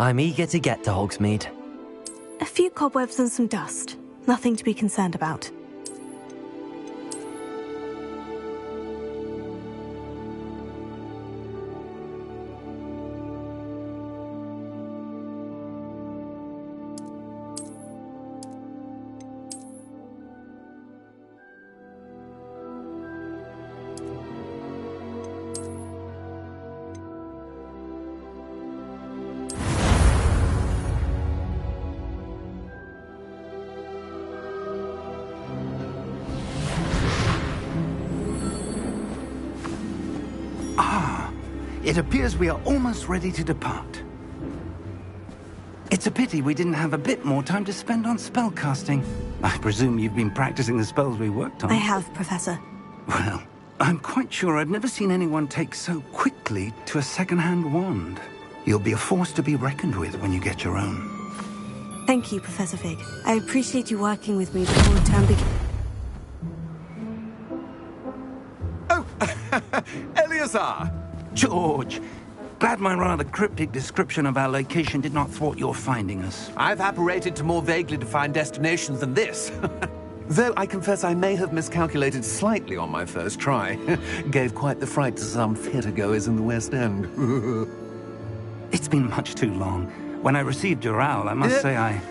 I'm eager to get to Hogsmeade. A few cobwebs and some dust. Nothing to be concerned about. It appears we are almost ready to depart. It's a pity we didn't have a bit more time to spend on spellcasting. I presume you've been practicing the spells we worked on. I have, Professor. Well, I'm quite sure I've never seen anyone take so quickly to a second-hand wand. You'll be a force to be reckoned with when you get your own. Thank you, Professor Fig. I appreciate you working with me before the term begins. Oh, Eleazar! George, glad my rather cryptic description of our location did not thwart your finding us. I've apparated to more vaguely defined destinations than this. Though I confess I may have miscalculated slightly on my first try. Gave quite the fright to some theatre-goers in the West End. It's been much too long. When I received your owl, I must say I...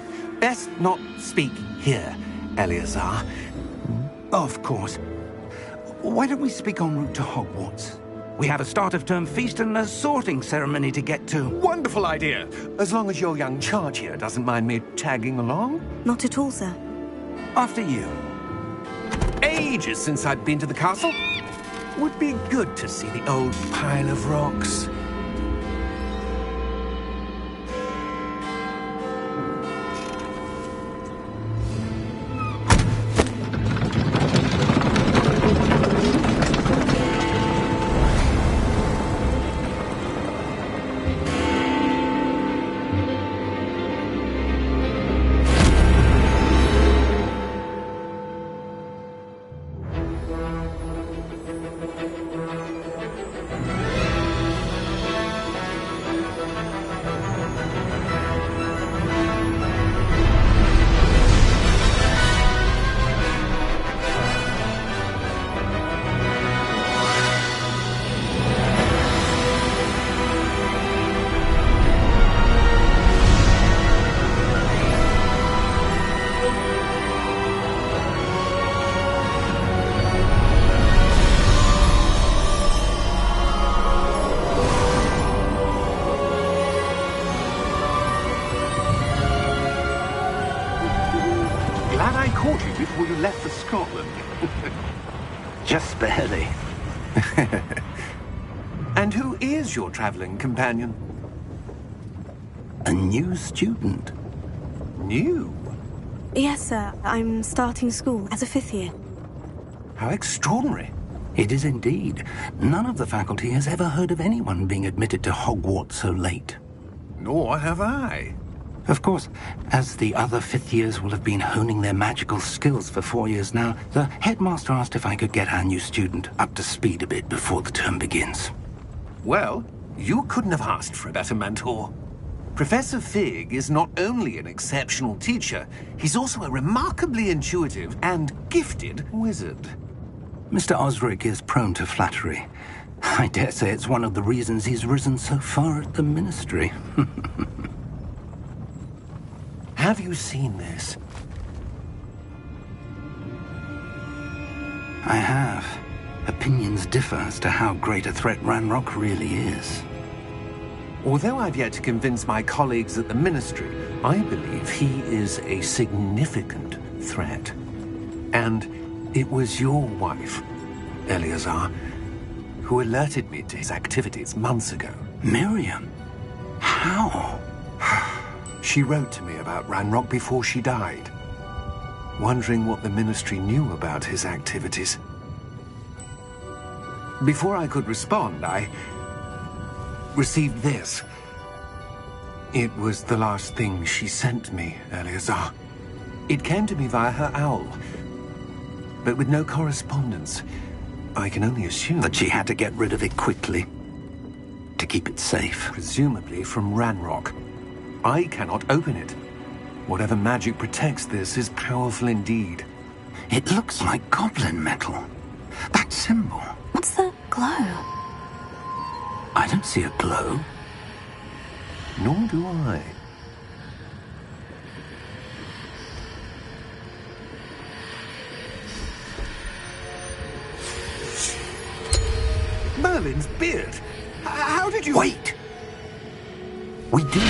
Best not speak here, Eleazar. Of course. Why don't we speak en route to Hogwarts? We have a start-of-term feast and a sorting ceremony to get to. Wonderful idea! As long as your young charge here doesn't mind me tagging along. Not at all, sir. After you. Ages since I'd been to the castle. Would be good to see the old pile of rocks. Before you left for Scotland. Just barely. And who is your traveling companion? A new student. New? Yes, sir. I'm starting school as a 5th year. How extraordinary. It is indeed. None of the faculty has ever heard of anyone being admitted to Hogwarts so late. Nor have I. Of course, as the other 5th years will have been honing their magical skills for 4 years now, the headmaster asked if I could get our new student up to speed a bit before the term begins. Well, you couldn't have asked for a better mentor. Professor Fig is not only an exceptional teacher, he's also a remarkably intuitive and gifted wizard. Mr. Osric is prone to flattery. I dare say it's one of the reasons he's risen so far at the Ministry. Have you seen this? I have. Opinions differ as to how great a threat Ranrock really is. Although I've yet to convince my colleagues at the Ministry, I believe he is a significant threat. And it was your wife, Eleazar, who alerted me to his activities months ago. Miriam? How? She wrote to me about Ranrock before she died, wondering what the Ministry knew about his activities. Before I could respond, I received this. It was the last thing she sent me, Eleazar. It came to me via her owl, but with no correspondence. I can only assume that she had to get rid of it quickly, to keep it safe. Presumably from Ranrock. I cannot open it. Whatever magic protects this is powerful indeed. It looks like goblin metal. That symbol. What's the glow? I don't see a glow. Nor do I. Merlin's beard! How did you... Wait! We do...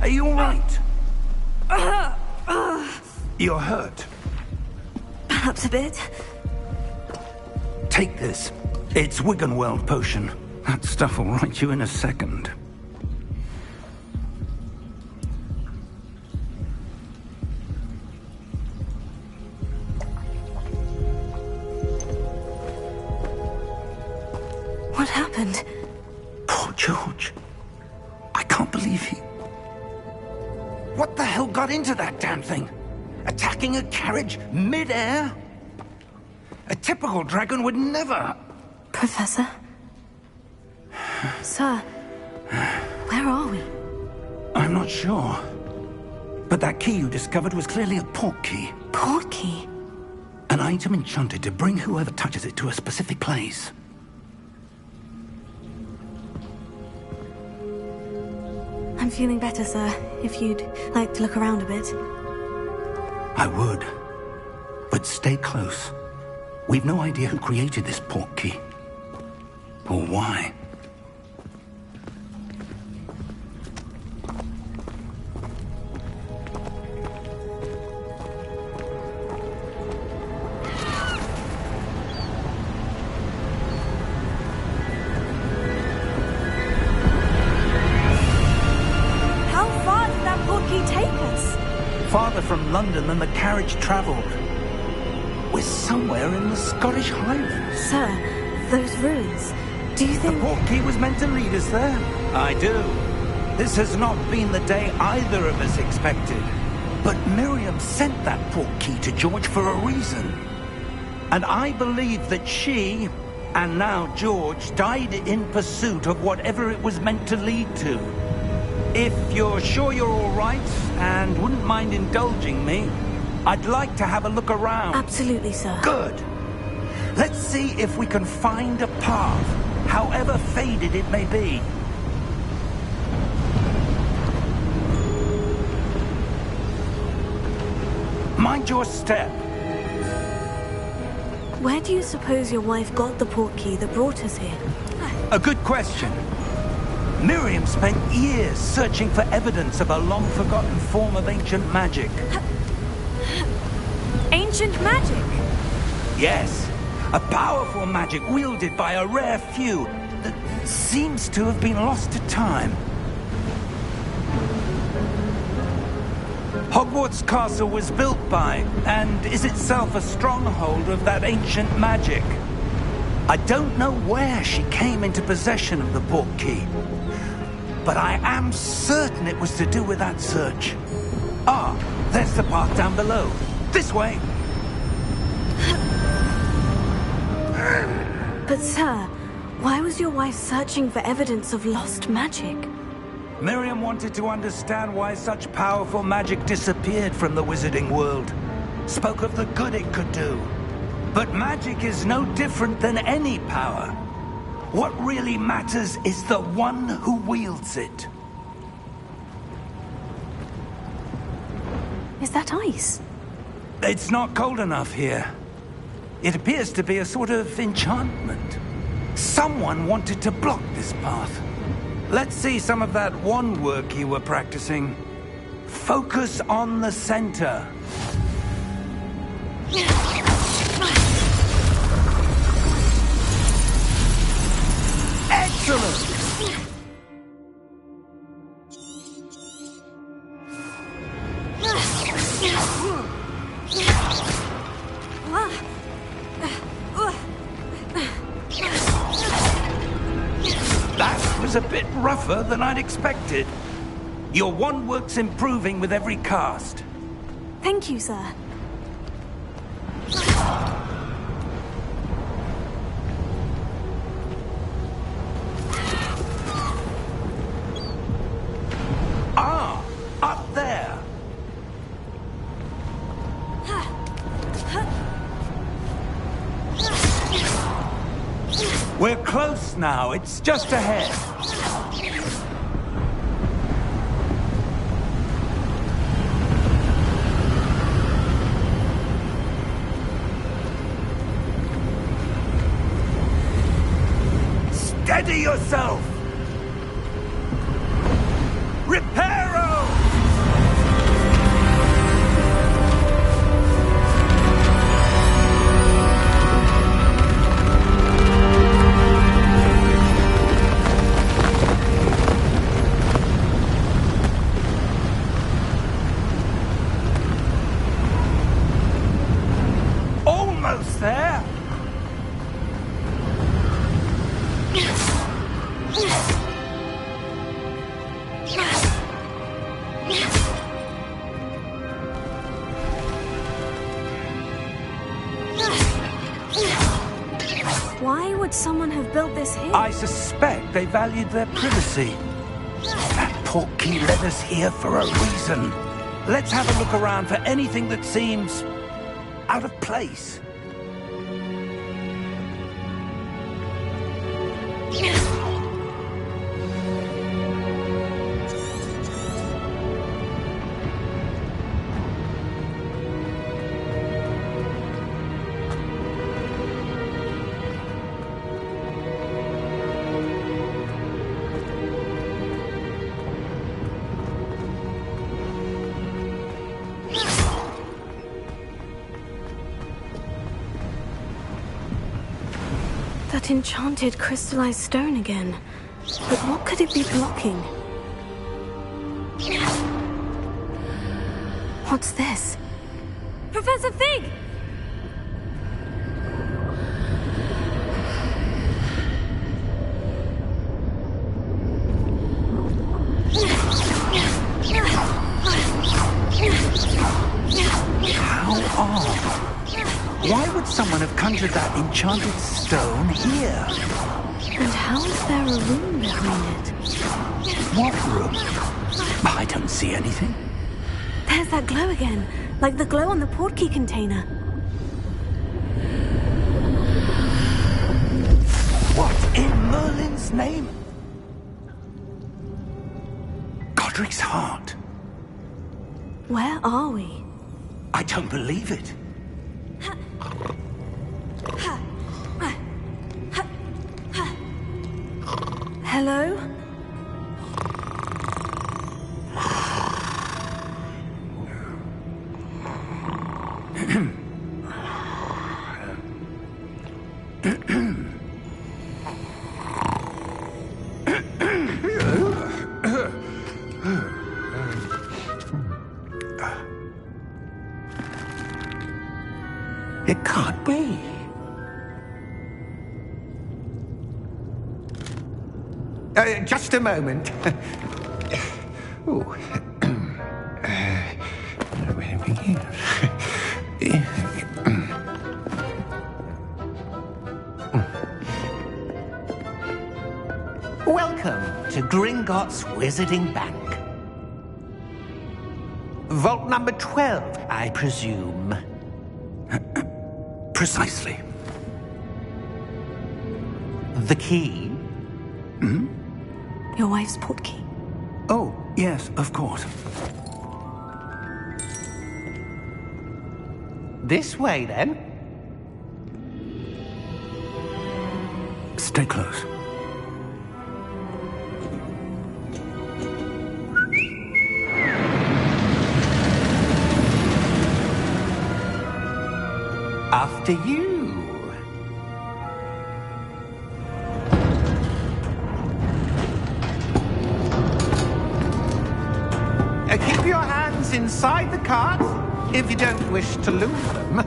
Are you all right? You're hurt. Perhaps a bit. Take this. It's Wiggenweld potion. That stuff will right you in a second. What happened? Poor George. I can't believe he... What the hell got into that damn thing? Attacking a carriage mid-air? A typical dragon would never... Professor? Sir, where are we? I'm not sure. But that key you discovered was clearly a port key. Port key? An item enchanted to bring whoever touches it to a specific place. I'm feeling better, sir. If you'd like to look around a bit. I would. But stay close. We've no idea who created this port key. Or why. How far did that port key take us? Farther from London than the carriage travelled. We're somewhere in the Scottish Highlands. Sir, those ruins. Do you The think... port key was meant to lead us there? I do. This has not been the day either of us expected. But Miriam sent that port key to George for a reason. And I believe that she, and now George, died in pursuit of whatever it was meant to lead to. If you're sure you're all right, and wouldn't mind indulging me, I'd like to have a look around. Absolutely, sir. Good. Let's see if we can find a path, however faded it may be. Mind your step. Where do you suppose your wife got the port key that brought us here? A good question. Miriam spent years searching for evidence of a long-forgotten form of ancient magic. Ancient magic? Yes, a powerful magic wielded by a rare few that seems to have been lost to time. Hogwarts Castle was built by, and is itself a stronghold of that ancient magic. I don't know where she came into possession of the port key, but I am certain it was to do with that search. Ah, there's the path down below. This way. But sir, why was your wife searching for evidence of lost magic? Miriam wanted to understand why such powerful magic disappeared from the wizarding world. Spoke of the good it could do. But magic is no different than any power. What really matters is the one who wields it. Is that ice? It's not cold enough here. It appears to be a sort of enchantment. Someone wanted to block this path. Let's see some of that wand work you were practicing. Focus on the center. Excellent! That was a bit rougher than I'd expected. Your wand work's improving with every cast. Thank you, sir. Ah, up there. We're close now. It's just ahead. Steady yourself! Reparo! Almost there! Why would someone have built this here? I suspect they valued their privacy. That portkey led us here for a reason. Let's have a look around for anything that seems out of place. That enchanted crystallized stone again. But what could it be blocking? What's this? Professor Fig! How odd. Why would someone have conjured that enchanted stone here? And how is there a room behind it? What room? I don't see anything. There's that glow again, like the glow on the portkey container. What in Merlin's name? Godric's heart. Where are we? I don't believe it. Hello? It can't be. Just a moment. Ooh. Where do we begin? Welcome to Gringotts Wizarding Bank. Vault number 12, I presume. Precisely. The key? Hmm? Your wife's portkey. Oh, yes, of course. This way, then. Stay close. After you. Keep your hands inside the cart if you don't wish to lose them.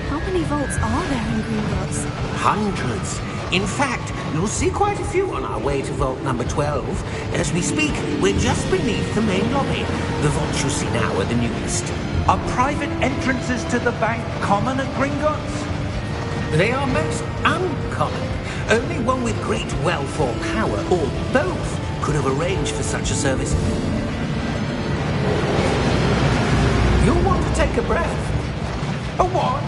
How many vaults are there in Gringotts? Hundreds. In fact, you'll see quite a few on our way to vault number 12. As we speak, we're just beneath the main lobby. The vaults you see now are the newest. Are private entrances to the bank common at Gringotts? They are most uncommon. Only one with great wealth or power, or both, could have arranged for such a service. You'll want to take a breath. A what?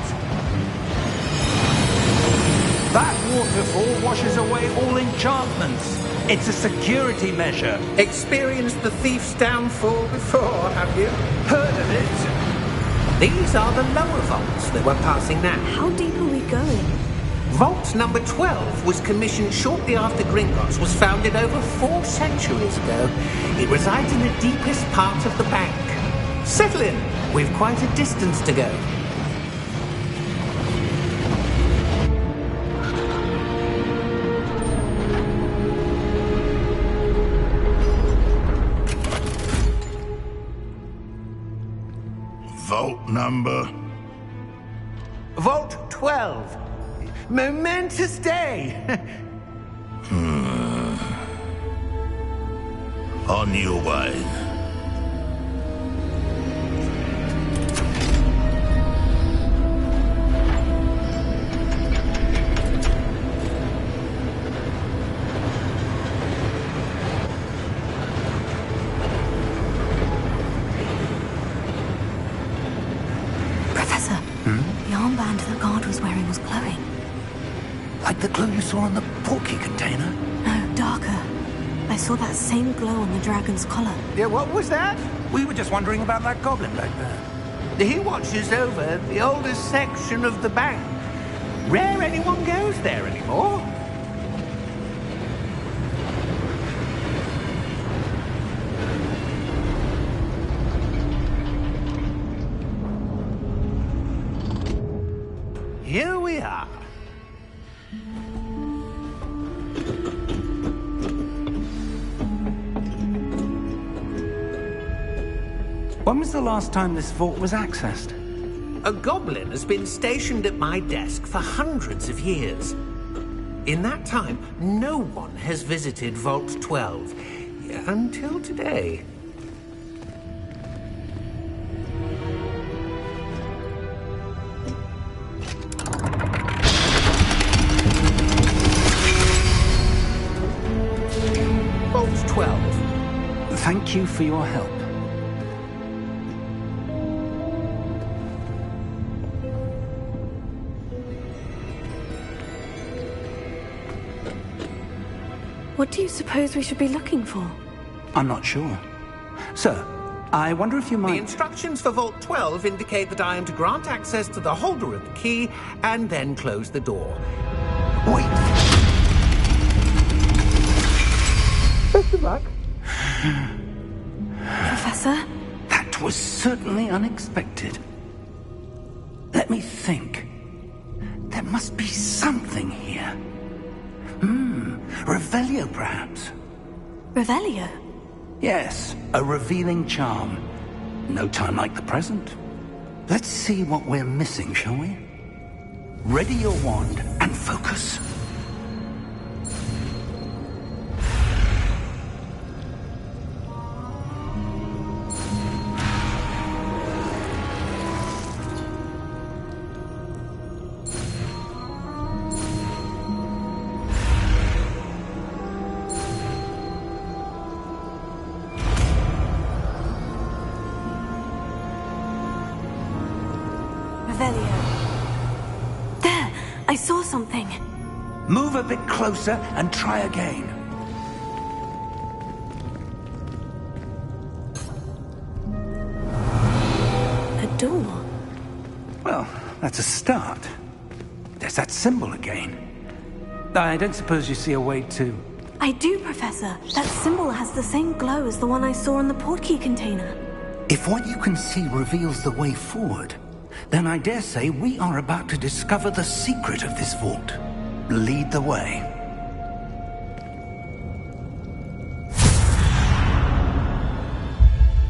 That waterfall washes away all enchantments. It's a security measure. Experienced the thief's downfall before, have you? Heard of it? These are the lower vaults that we're passing now. How deep are we going? Vault number 12 was commissioned shortly after Gringotts was founded over 4 centuries ago. It resides in the deepest part of the bank. Settle in. We've quite a distance to go. Vault number? Vault 12. Momentous day. On your way. Professor, the armband the guard was wearing was glowing. Like the glow you saw on the portkey container? No, darker. I saw that same glow on the dragon's collar. Yeah, what was that? We were just wondering about that goblin back there. He watches over the oldest section of the bank. Rare anyone goes there anymore. Here we are. When was the last time this vault was accessed? A goblin has been stationed at my desk for hundreds of years. In that time, no one has visited Vault 12. Until today. Vault 12. Thank you for your help. What do you suppose we should be looking for? I'm not sure. Sir, I wonder if you The might... instructions for Vault 12 indicate that I am to grant access to the holder of the key and then close the door. Wait! Best of luck. Professor? That was certainly unexpected. Let me think. There must be something here. Revelio, perhaps? Revelio? Yes, a revealing charm. No time like the present. Let's see what we're missing, shall we? Ready your wand and focus. Revelio. There! I saw something. Move a bit closer and try again. A door. Well, that's a start. There's that symbol again. I don't suppose you see a way to... I do, Professor. That symbol has the same glow as the one I saw in the portkey container. If what you can see reveals the way forward, then I dare say we are about to discover the secret of this vault. Lead the way.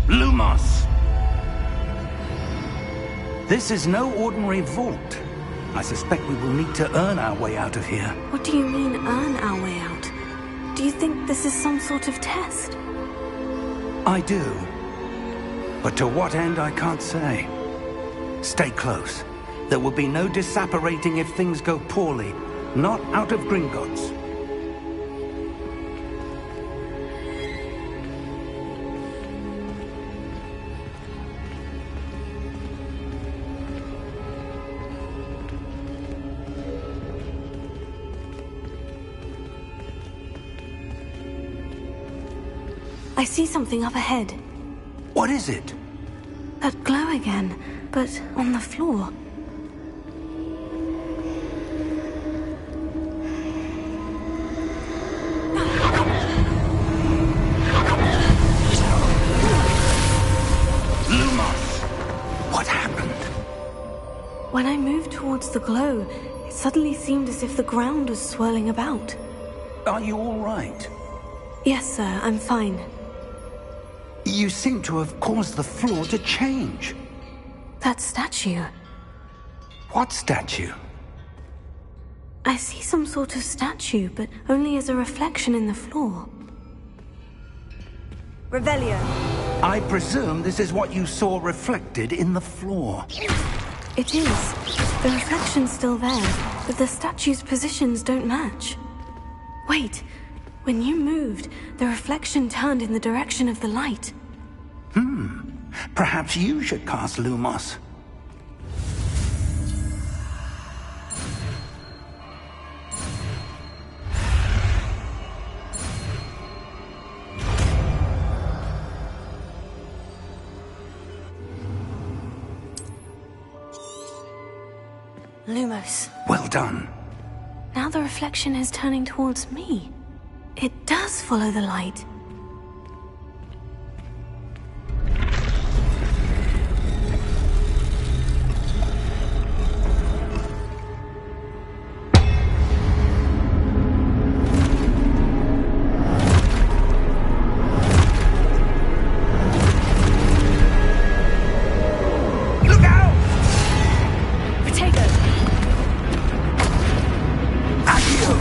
Lumos! This is no ordinary vault. I suspect we will need to earn our way out of here. What do you mean, earn our way out? Do you think this is some sort of test? I do. But to what end, I can't say. Stay close. There will be no disapparating if things go poorly. Not out of Gringotts. I see something up ahead. What is it? That glow again, but on the floor. Lumos! What happened? When I moved towards the glow, it suddenly seemed as if the ground was swirling about. Are you all right? Yes, sir, I'm fine. You seem to have caused the floor to change. That statue. What statue? I see some sort of statue, but only as a reflection in the floor. Revelio. I presume this is what you saw reflected in the floor. It is. The reflection's still there, but the statue's positions don't match. Wait. When you moved, the reflection turned in the direction of the light. Perhaps you should cast Lumos. Lumos. Well done. Now the reflection is turning towards me. It does follow the light. Look out! Potato. Accio!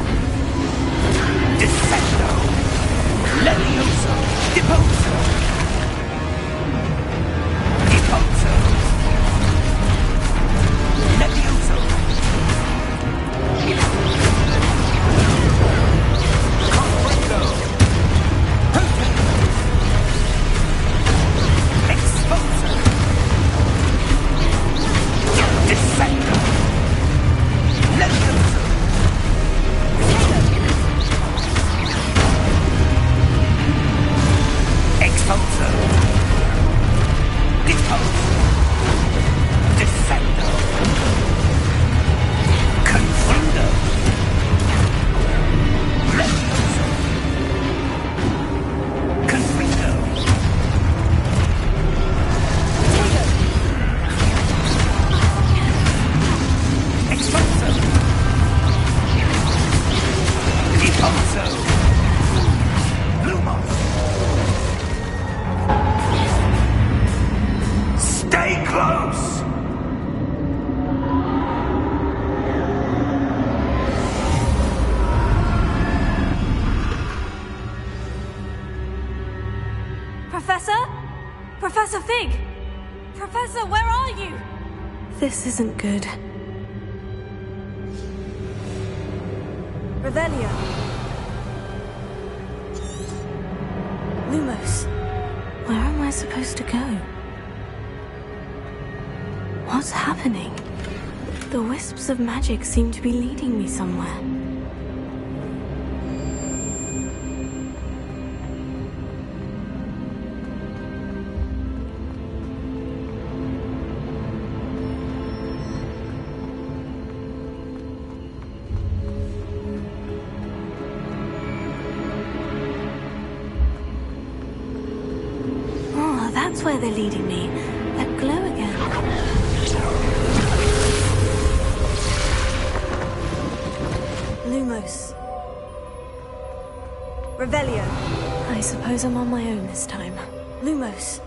Descendo! Levioso! Deposo! Deposo! Levioso! Confringo! Potato! Exposo! Descendo! Levioso! Exposo! Deposo! Descendo! Confundo! Levioso! Confundo! Exposo! Deposo! Lumos! Stay close! Professor? Professor Fig! Professor, where are you? This isn't good. Revelio. Lumos, where am I supposed to go? What's happening? The wisps of magic seem to be leading me somewhere. Oh, that's where they're leading me. That glow again. Lumos. Revelio. I suppose I'm on my own this time. Lumos.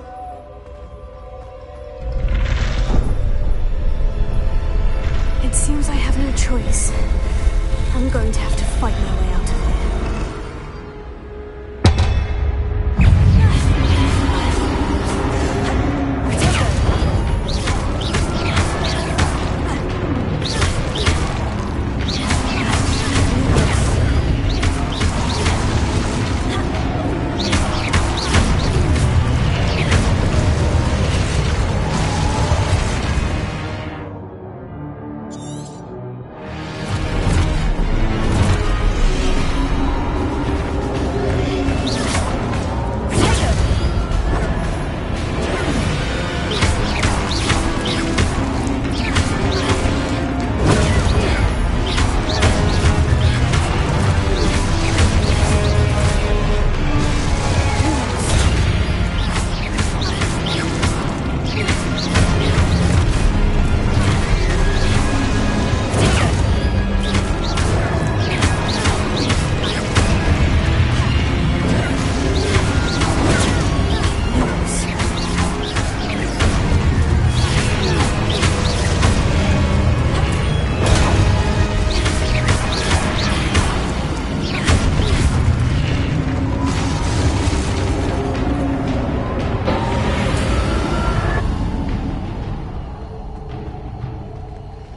It seems I have no choice. I'm going to have to fight my way out of here.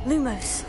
Lumos.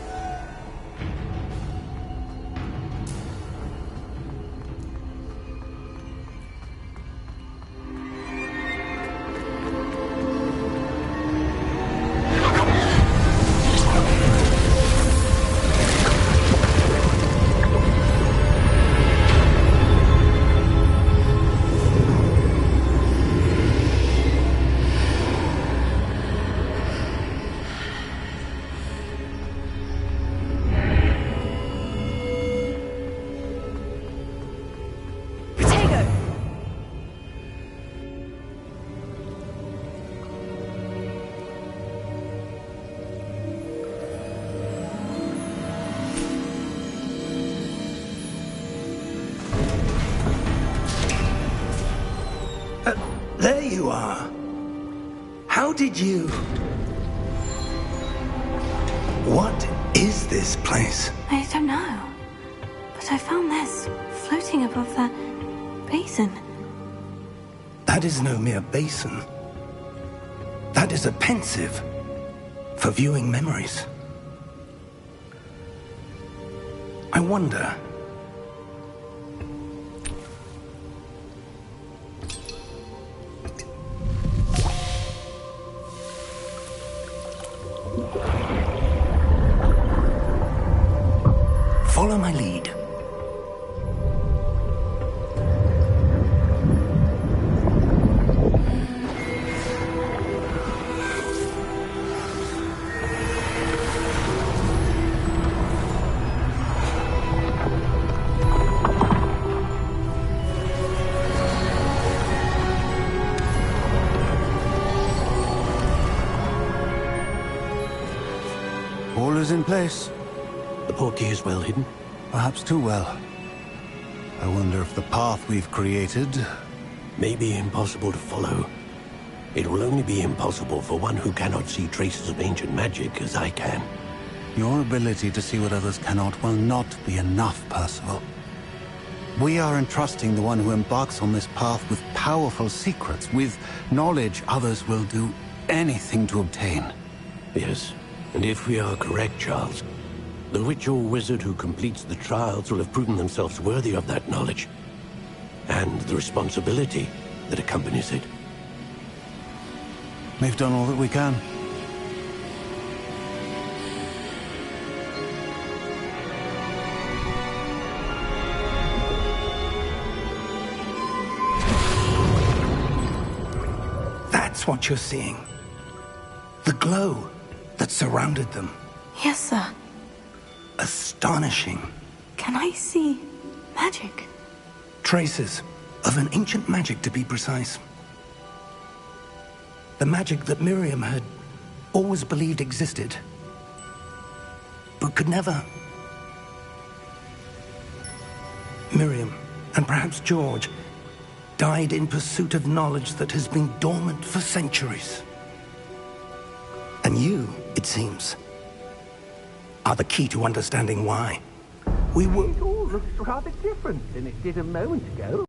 There you are. How did you... What is this place? I don't know. But I found this floating above that basin. That is no mere basin. That is a pensive for viewing memories. I wonder... Follow my lead. All is in place. The portkey is well hidden. Perhaps too well. I wonder if the path we've created... May be impossible to follow. It will only be impossible for one who cannot see traces of ancient magic as I can. Your ability to see what others cannot will not be enough, Percival. We are entrusting the one who embarks on this path with powerful secrets, with knowledge others will do anything to obtain. Yes, and if we are correct, Charles, the witch or wizard who completes the trials will have proven themselves worthy of that knowledge, and the responsibility that accompanies it. We've done all that we can. what you're seeing. The glow that surrounded them. Yes, sir. Astonishing. Can I see magic? Traces of an ancient magic, to be precise. The magic that Miriam had always believed existed, but could never. Miriam, and perhaps George, died in pursuit of knowledge that has been dormant for centuries. And you, it seems, are the key to understanding why. We were... It all looks rather different than it did a moment ago.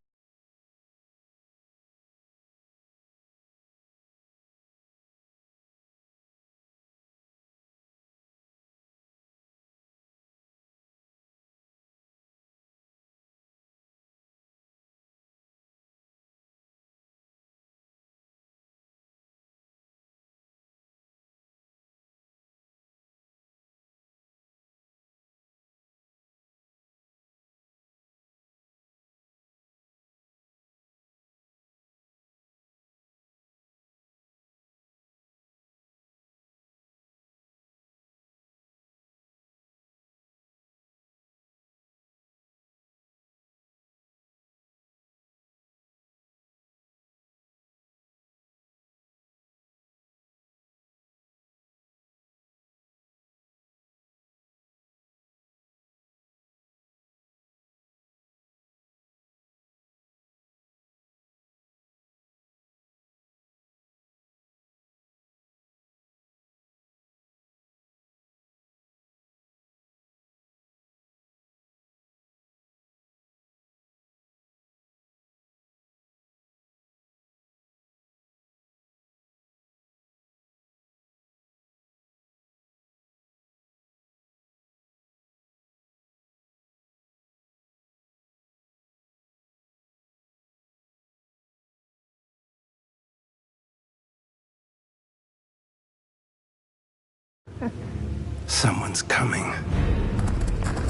Someone's coming.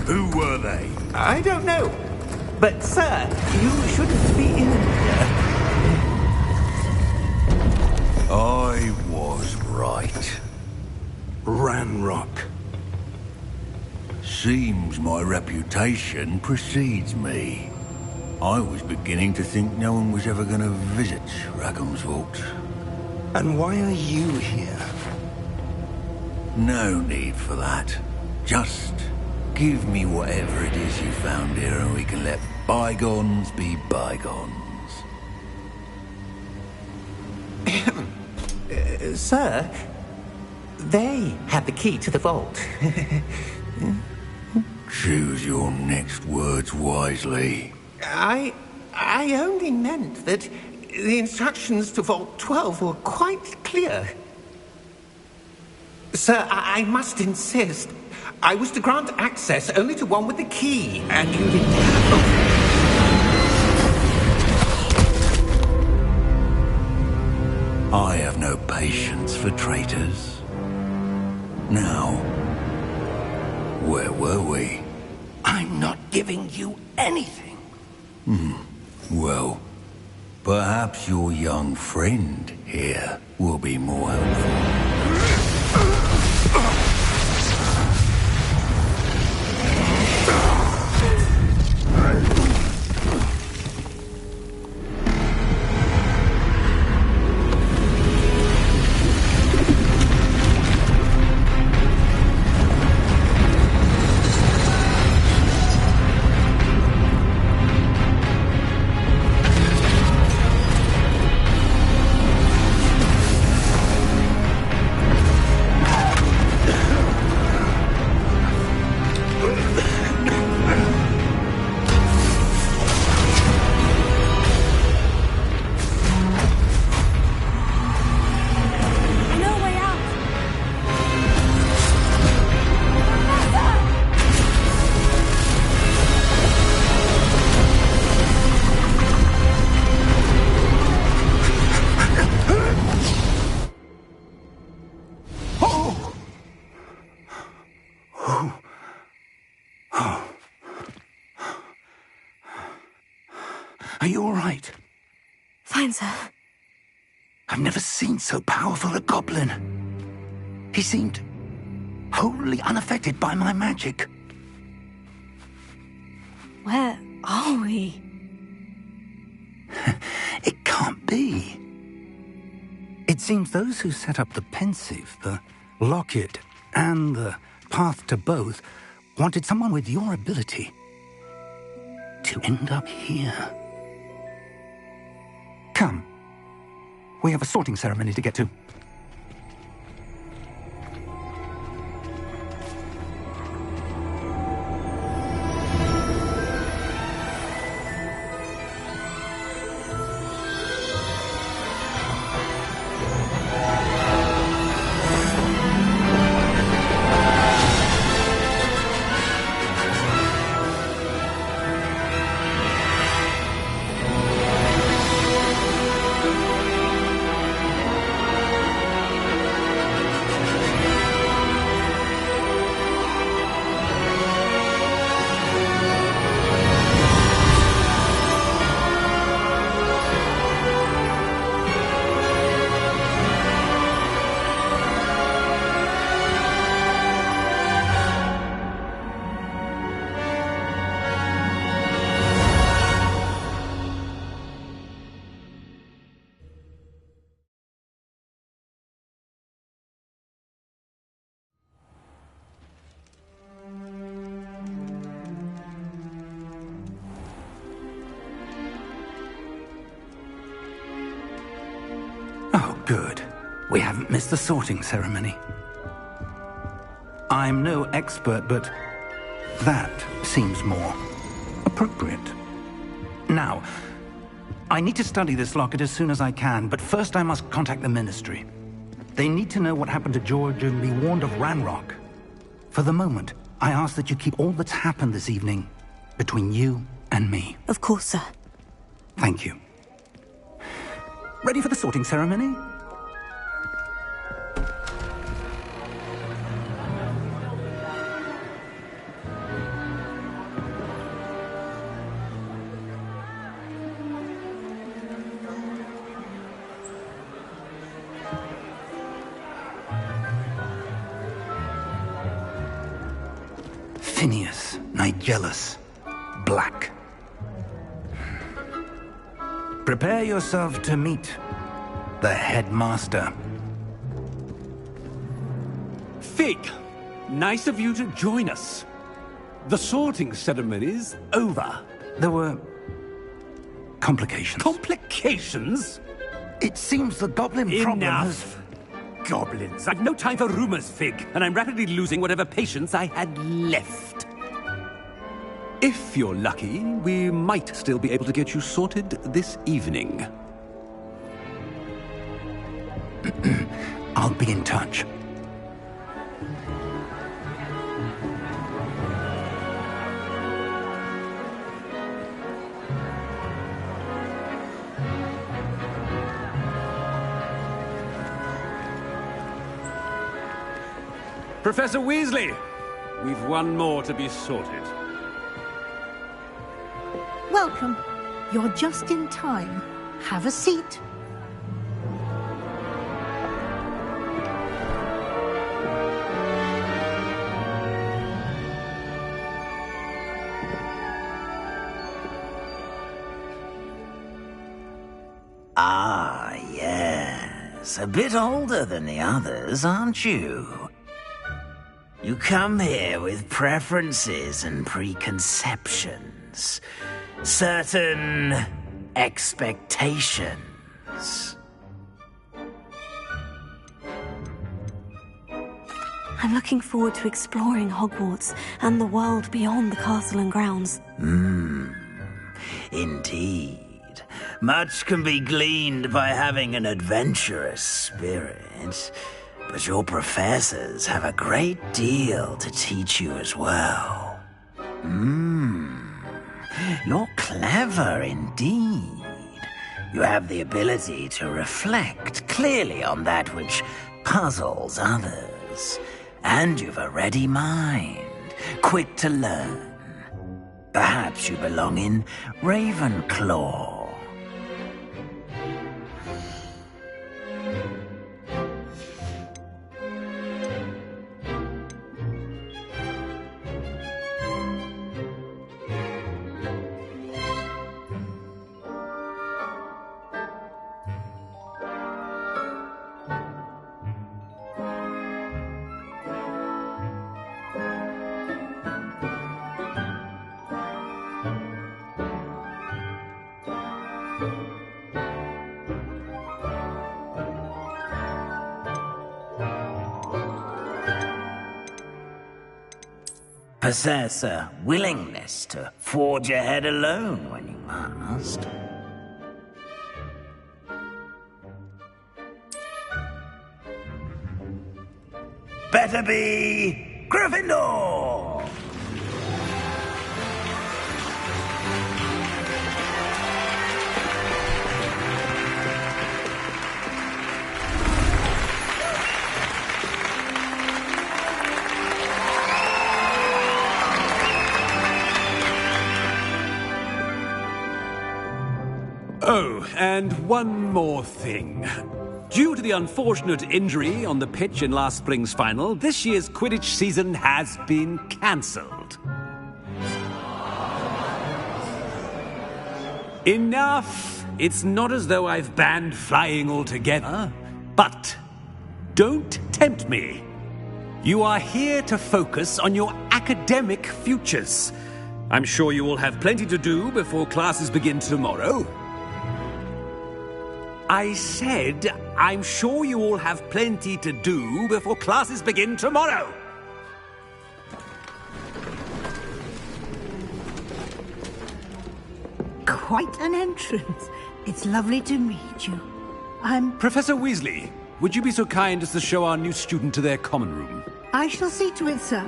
Who were they? I don't know. But, sir, you shouldn't be in here. I was right. Ranrock. Seems my reputation precedes me. I was beginning to think no one was ever going to visit Rackham's Vault. And why are you here? No need for that. Just give me whatever it is you found here and we can let bygones be bygones. Sir, they have the key to the vault. Choose your next words wisely. I only meant that the instructions to Vault 12 were quite clear. Sir, I must insist. I was to grant access only to one with the key, and you didn't... I have no patience for traitors. Now, where were we? I'm not giving you anything. Well, perhaps your young friend here will be more helpful. Are you all right? Fine, sir. I've never seen so powerful a goblin. He seemed wholly unaffected by my magic. Where are we? It can't be. It seems those who set up the Pensieve, the Locket, and the Path to Both wanted someone with your ability to end up here. Come. We have a sorting ceremony to get to. Good. We haven't missed the sorting ceremony. I'm no expert, but that seems more appropriate. Now, I need to study this locket as soon as I can, but first I must contact the Ministry. They need to know what happened to George and be warned of Ranrock. For the moment, I ask that you keep all that's happened this evening between you and me. Of course, sir. Thank you. Ready for the sorting ceremony? Phineas Nigellus Black. Prepare yourself to meet the headmaster. Fig, nice of you to join us. The sorting ceremony's over. There were complications. Complications? It seems the goblin problem has... Enough! Goblins. I've no time for rumors, Fig, and I'm rapidly losing whatever patience I had left. If you're lucky, we might still be able to get you sorted this evening. I'll be in touch. Professor Weasley, we've one more to be sorted. Welcome. You're just in time. Have a seat. Ah, yes. A bit older than the others, aren't you? You come here with preferences and preconceptions. Certain expectations. I'm looking forward to exploring Hogwarts and the world beyond the castle and grounds. Indeed. Much can be gleaned by having an adventurous spirit, but your professors have a great deal to teach you as well. You're clever indeed. You have the ability to reflect clearly on that which puzzles others. And you've a ready mind, quick to learn. Perhaps you belong in Ravenclaw. Possess a willingness to forge ahead alone when you must. Better be Gryffindor! Oh, and one more thing. Due to the unfortunate injury on the pitch in last spring's final, this year's Quidditch season has been cancelled. Enough! It's not as though I've banned flying altogether, but don't tempt me. You are here to focus on your academic futures. I'm sure you will have plenty to do before classes begin tomorrow. I said, I'm sure you all have plenty to do before classes begin tomorrow. Quite an entrance. It's lovely to meet you. I'm... Professor Weasley, would you be so kind as to show our new student to their common room? I shall see to it, sir.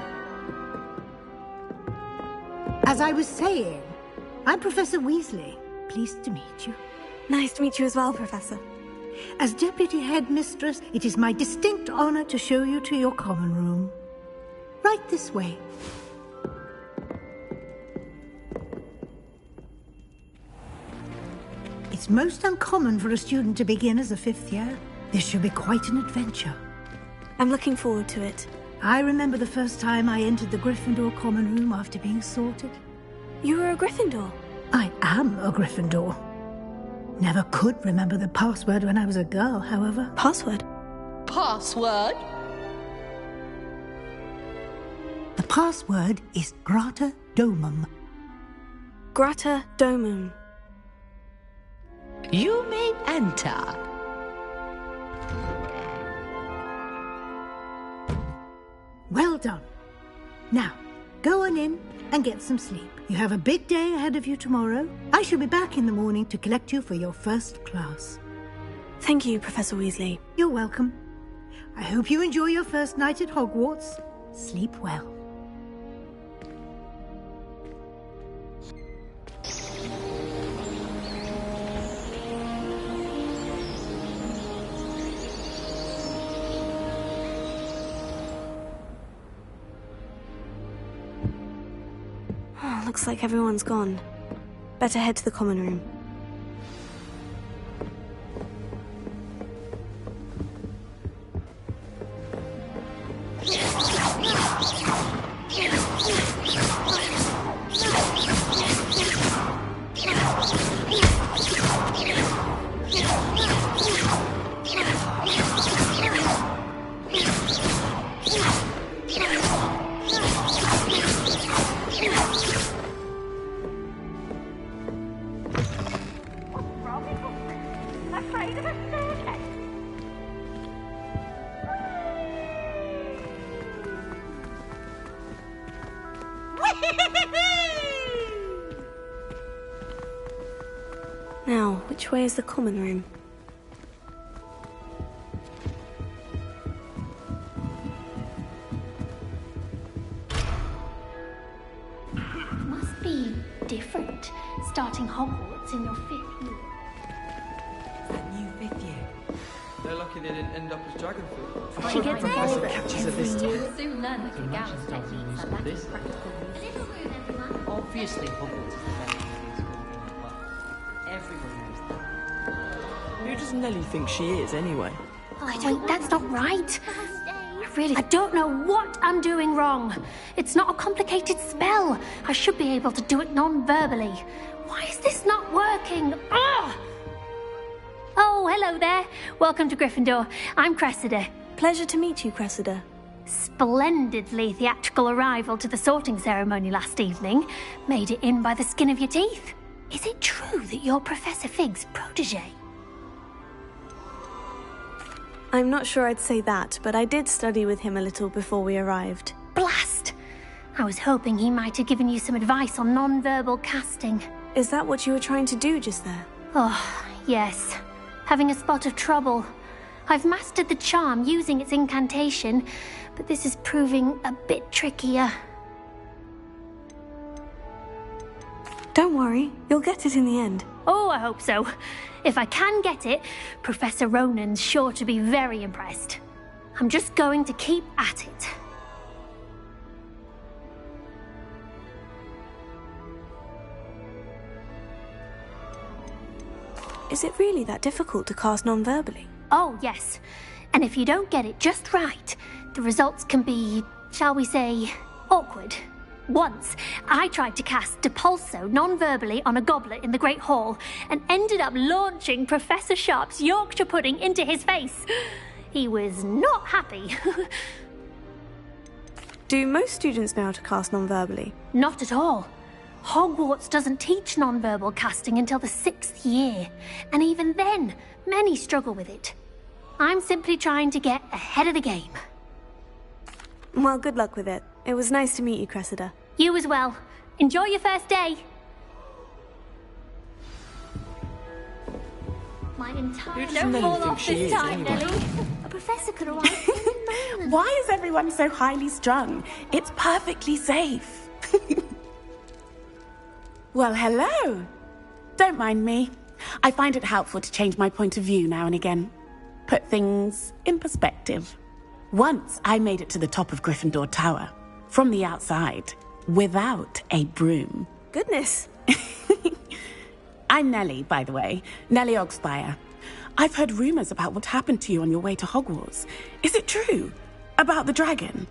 As I was saying, I'm Professor Weasley. Pleased to meet you. Nice to meet you as well, Professor. As Deputy Headmistress, it is my distinct honor to show you to your common room. Right this way. It's most uncommon for a student to begin as a fifth year. This should be quite an adventure. I'm looking forward to it. I remember the first time I entered the Gryffindor common room after being sorted. You were a Gryffindor? I am a Gryffindor. Never could remember the password when I was a girl, however. Password? Password? The password is Grata Domum. Grata Domum. You may enter. Well done. Now, go on in and get some sleep. You have a big day ahead of you tomorrow. I shall be back in the morning to collect you for your first class. Thank you, Professor Weasley. You're welcome. I hope you enjoy your first night at Hogwarts. Sleep well. Looks like everyone's gone. Better head to the common room. Now, which way is the common room? It must be different, starting Hogwarts in your 5th year. That new 5th year. They're lucky they didn't end up as Dragonfly. She gets Professor catches her this time. You'll soon learn that Kagama's techniques are lacking practical use. A little room, everyone. Obviously, Hogwarts is the best museum school in the world. Everyone knows that. Who does Nellie think she is, anyway? Wait, that's not right. I don't know what I'm doing wrong. It's not a complicated spell. I should be able to do it non-verbally. Why is this not working? Ugh! Oh, hello there. Welcome to Gryffindor. I'm Cressida. Pleasure to meet you, Cressida. Splendidly theatrical arrival to the sorting ceremony last evening. Made it in by the skin of your teeth. Is it true that you're Professor Fig's protege? I'm not sure I'd say that, but I did study with him a little before we arrived. Blast! I was hoping he might have given you some advice on non-verbal casting. Is that what you were trying to do just there? Oh, yes. Having a spot of trouble. I've mastered the charm using its incantation, but this is proving a bit trickier. Don't worry, you'll get it in the end. Oh, I hope so. If I can get it, Professor Ronan's sure to be very impressed. I'm just going to keep at it. Is it really that difficult to cast non-verbally? Oh, yes. And if you don't get it just right, the results can be, shall we say, awkward. Once, I tried to cast Depulso non-verbally on a goblet in the Great Hall and ended up launching Professor Sharp's Yorkshire pudding into his face. He was not happy. Do most students know how to cast non-verbally? Not at all. Hogwarts doesn't teach non-verbal casting until the 6th year, and even then, many struggle with it. I'm simply trying to get ahead of the game. Well, good luck with it. It was nice to meet you, Cressida. You as well. Enjoy your first day. My entire... Don't fall off this time, Nelly. A professor could arrive any moment. Why is everyone so highly strung? It's perfectly safe. Well, hello. Don't mind me. I find it helpful to change my point of view now and again. Put things in perspective. Once I made it to the top of Gryffindor Tower, from the outside, without a broom. Goodness. I'm Nellie, by the way. Nellie Ogspire. I've heard rumors about what happened to you on your way to Hogwarts. Is it true? About the dragon?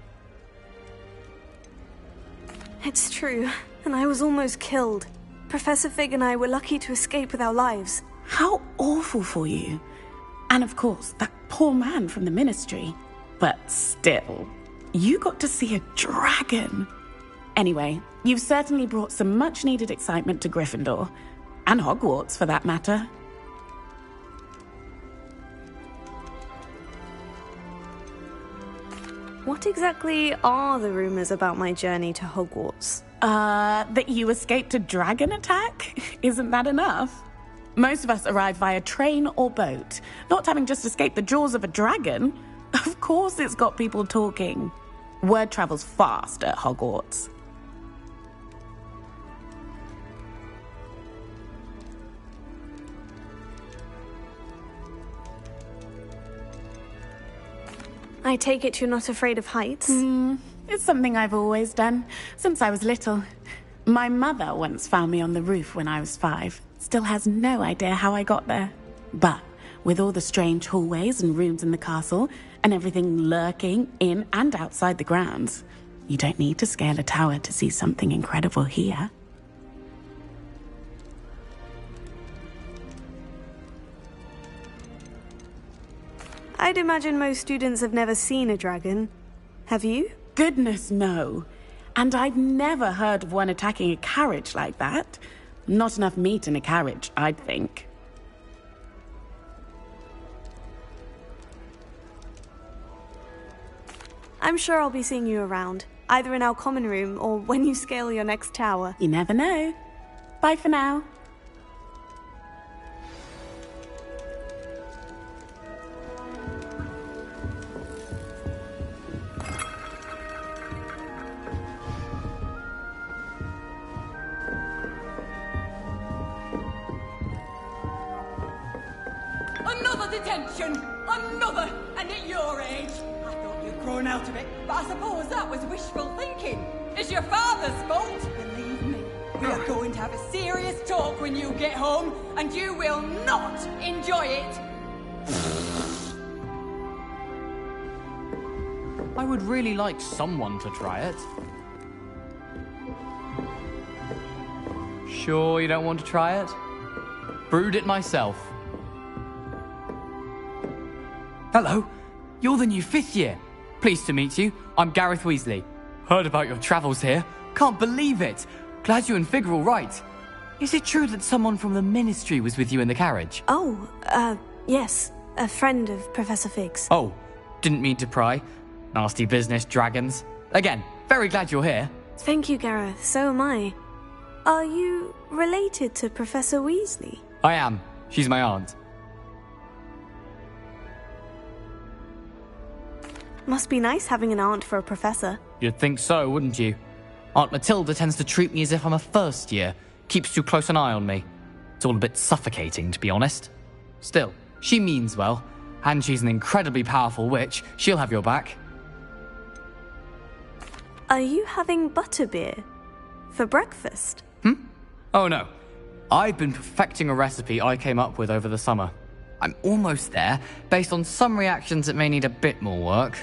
It's true, and I was almost killed. Professor Fig and I were lucky to escape with our lives. How awful for you. And of course, that poor man from the Ministry. But still, you got to see a dragon. Anyway, you've certainly brought some much-needed excitement to Gryffindor. And Hogwarts, for that matter. What exactly are the rumors about my journey to Hogwarts? That you escaped a dragon attack? Isn't that enough? Most of us arrive via train or boat, not having just escaped the jaws of a dragon. Of course it's got people talking. Word travels fast at Hogwarts. I take it you're not afraid of heights? It's something I've always done, since I was little. My mother once found me on the roof when I was 5. Still has no idea how I got there. But with all the strange hallways and rooms in the castle, and everything lurking in and outside the grounds, you don't need to scale a tower to see something incredible here. I'd imagine most students have never seen a dragon. Have you? Goodness, no. And I've never heard of one attacking a carriage like that. Not enough meat in a carriage, I'd think. I'm sure I'll be seeing you around, either in our common room or when you scale your next tower. You never know. Bye for now. Another detention! Another! And at your age! I thought you'd grown out of it, but I suppose that was wishful thinking. It's your father's fault, believe me. We are going to have a serious talk when you get home, and you will not enjoy it! I would really like someone to try it. Sure you don't want to try it? Brewed it myself. Hello, you're the new 5th year. Pleased to meet you. I'm Gareth Weasley. Heard about your travels here. Can't believe it. Glad you and Fig are all right. Is it true that someone from the Ministry was with you in the carriage? Oh, yes. A friend of Professor Fig's. Oh, didn't mean to pry. Nasty business, dragons. Again, very glad you're here. Thank you, Gareth. So am I. Are you related to Professor Weasley? I am. She's my aunt. Must be nice having an aunt for a professor. You'd think so, wouldn't you? Aunt Matilda tends to treat me as if I'm a first year. Keeps too close an eye on me. It's all a bit suffocating, to be honest. Still, she means well. And she's an incredibly powerful witch. She'll have your back. Are you having butterbeer? For breakfast? Oh no. I've been perfecting a recipe I came up with over the summer. I'm almost there. Based on some reactions, it may need a bit more work.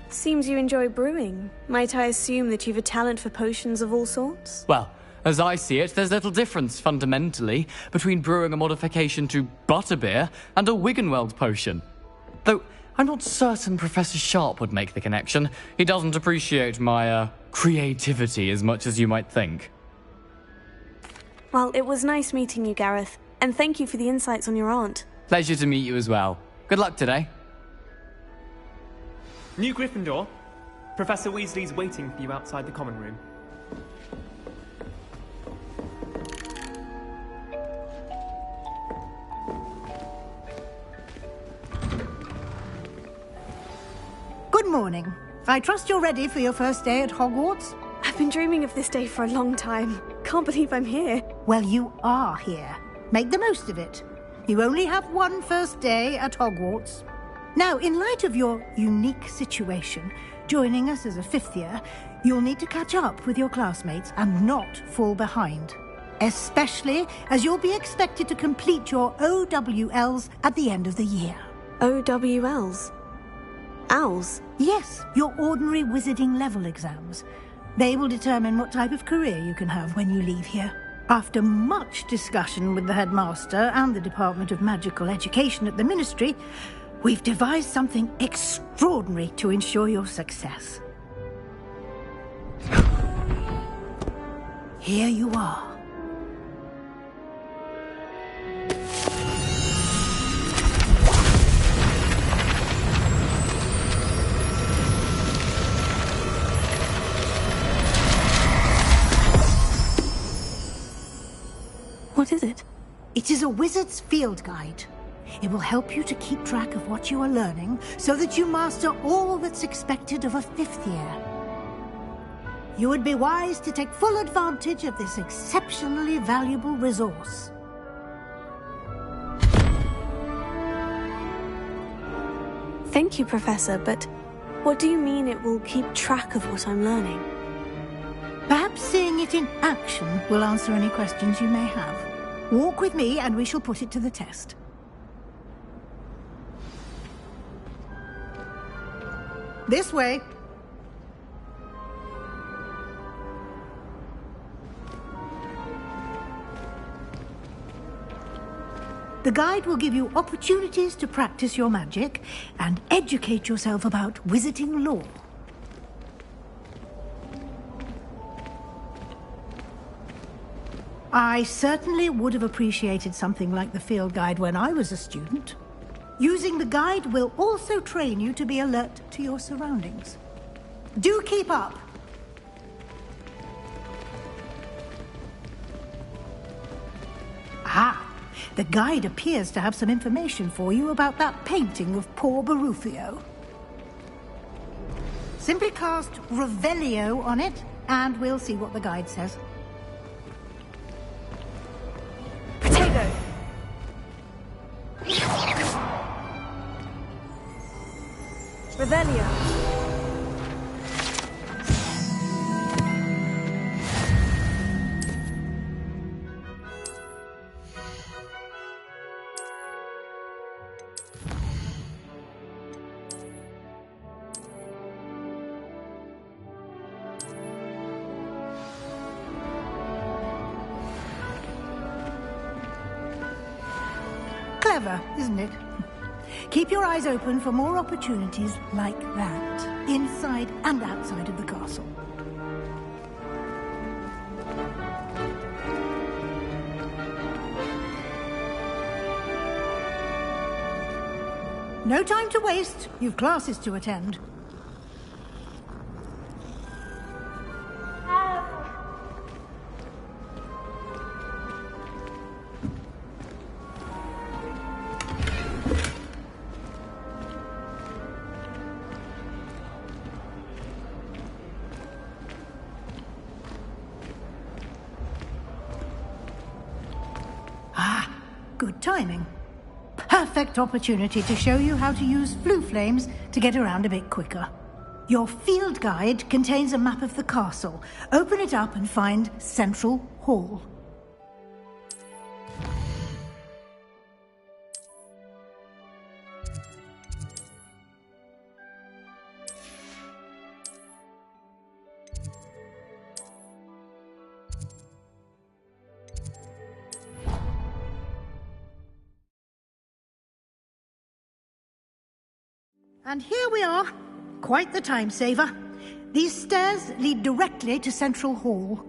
Seems you enjoy brewing. Might I assume that you've a talent for potions of all sorts? Well, as I see it, there's little difference, fundamentally, between brewing a modification to butterbeer and a Wiggenweld potion. Though, I'm not certain Professor Sharp would make the connection. He doesn't appreciate my, creativity as much as you might think. Well, it was nice meeting you, Gareth. And thank you for the insights on your aunt. Pleasure to meet you as well. Good luck today. New Gryffindor. Professor Weasley's waiting for you outside the common room. Good morning. I trust you're ready for your first day at Hogwarts? I've been dreaming of this day for a long time. Can't believe I'm here. Well, you are here. Make the most of it. You only have one first day at Hogwarts. Now, in light of your unique situation, joining us as a fifth year, you'll need to catch up with your classmates and not fall behind. Especially as you'll be expected to complete your OWLs at the end of the year. OWLs? Owls? Yes, your ordinary wizarding level exams. They will determine what type of career you can have when you leave here. After much discussion with the headmaster and the Department of Magical Education at the Ministry, we've devised something extraordinary to ensure your success. Here you are. What is it? It is a wizard's field guide. It will help you to keep track of what you are learning so that you master all that's expected of a fifth year. You would be wise to take full advantage of this exceptionally valuable resource. Thank you, Professor, but what do you mean it will keep track of what I'm learning? Perhaps seeing it in action will answer any questions you may have. Walk with me and we shall put it to the test. This way. The guide will give you opportunities to practice your magic and educate yourself about wizarding lore. I certainly would have appreciated something like the field guide when I was a student. Using the guide will also train you to be alert to your surroundings. Do keep up! Ah, the guide appears to have some information for you about that painting of poor Barufio. Simply cast Revelio on it, and we'll see what the guide says. Potato! Revelio. Clever, isn't it? Keep your eyes open for more opportunities like that, inside and outside of the castle. No time to waste. You've classes to attend. Good timing. Perfect opportunity to show you how to use flue flames to get around a bit quicker. Your field guide contains a map of the castle. Open it up and find Central Hall. And here we are. Quite the time saver. These stairs lead directly to Central Hall.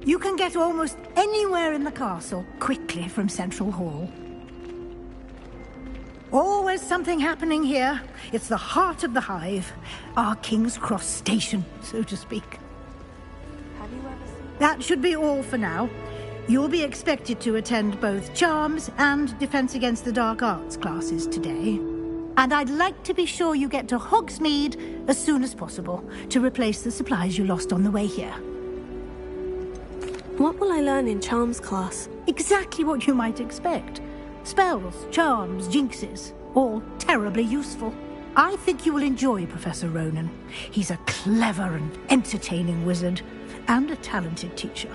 You can get almost anywhere in the castle quickly from Central Hall. Always something happening here. It's the heart of the Hive. Our King's Cross station, so to speak. Have you ever seen... That should be all for now. You'll be expected to attend both Charms and Defense Against the Dark Arts classes today. And I'd like to be sure you get to Hogsmeade as soon as possible to replace the supplies you lost on the way here. What will I learn in Charms class? Exactly what you might expect. Spells, charms, jinxes, all terribly useful. I think you will enjoy Professor Ronen. He's a clever and entertaining wizard, and a talented teacher.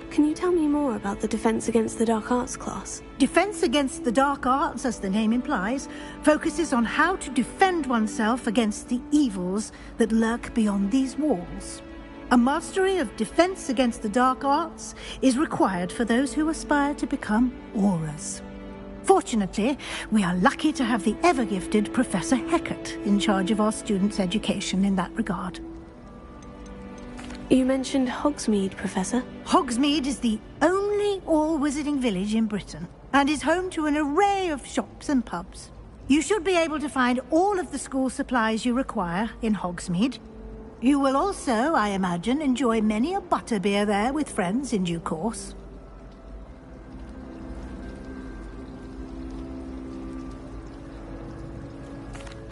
Can you tell me more about the Defense Against the Dark Arts class? Defense Against the Dark Arts, as the name implies, focuses on how to defend oneself against the evils that lurk beyond these walls. A mastery of Defense Against the Dark Arts is required for those who aspire to become Aurors. Fortunately, we are lucky to have the ever-gifted Professor Hecat in charge of our students' education in that regard. You mentioned Hogsmeade, Professor. Hogsmeade is the only all-wizarding village in Britain, and is home to an array of shops and pubs. You should be able to find all of the school supplies you require in Hogsmeade. You will also, I imagine, enjoy many a butterbeer there with friends in due course.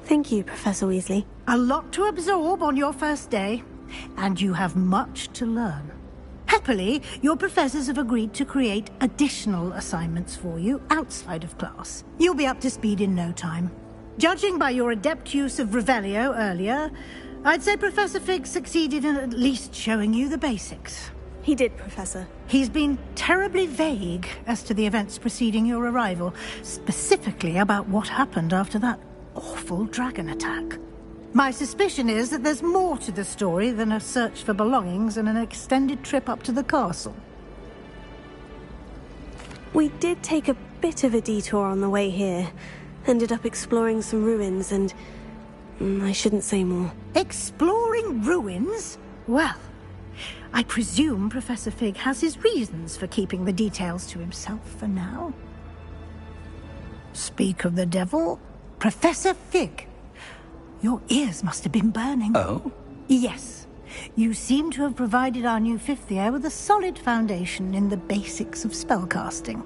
Thank you, Professor Weasley. A lot to absorb on your first day, and you have much to learn. Happily, your professors have agreed to create additional assignments for you outside of class. You'll be up to speed in no time. Judging by your adept use of Revelio earlier, I'd say Professor Fig succeeded in at least showing you the basics. He did, Professor. He's been terribly vague as to the events preceding your arrival, specifically about what happened after that awful dragon attack. My suspicion is that there's more to the story than a search for belongings and an extended trip up to the castle. We did take a bit of a detour on the way here. Ended up exploring some ruins and... I shouldn't say more. Exploring ruins? Well, I presume Professor Fig has his reasons for keeping the details to himself for now. Speak of the devil, Professor Fig. Your ears must have been burning. Oh? Yes. You seem to have provided our new fifth year with a solid foundation in the basics of spellcasting.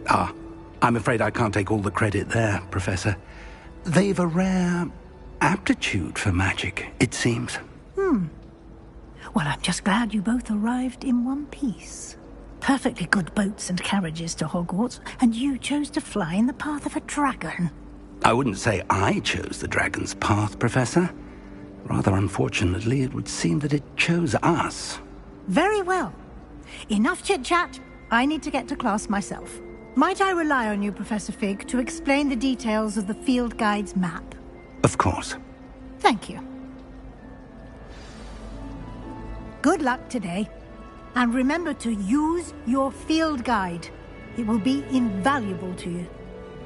Ah, I'm afraid I can't take all the credit there, Professor. They've a rare aptitude for magic, it seems. Well, I'm just glad you both arrived in one piece. Perfectly good boats and carriages to Hogwarts, and you chose to fly in the path of a dragon. I wouldn't say I chose the dragon's path, Professor. Rather unfortunately, it would seem that it chose us. Very well. Enough chit-chat. I need to get to class myself. Might I rely on you, Professor Fig, to explain the details of the field guide's map? Of course. Thank you. Good luck today. And remember to use your field guide. It will be invaluable to you.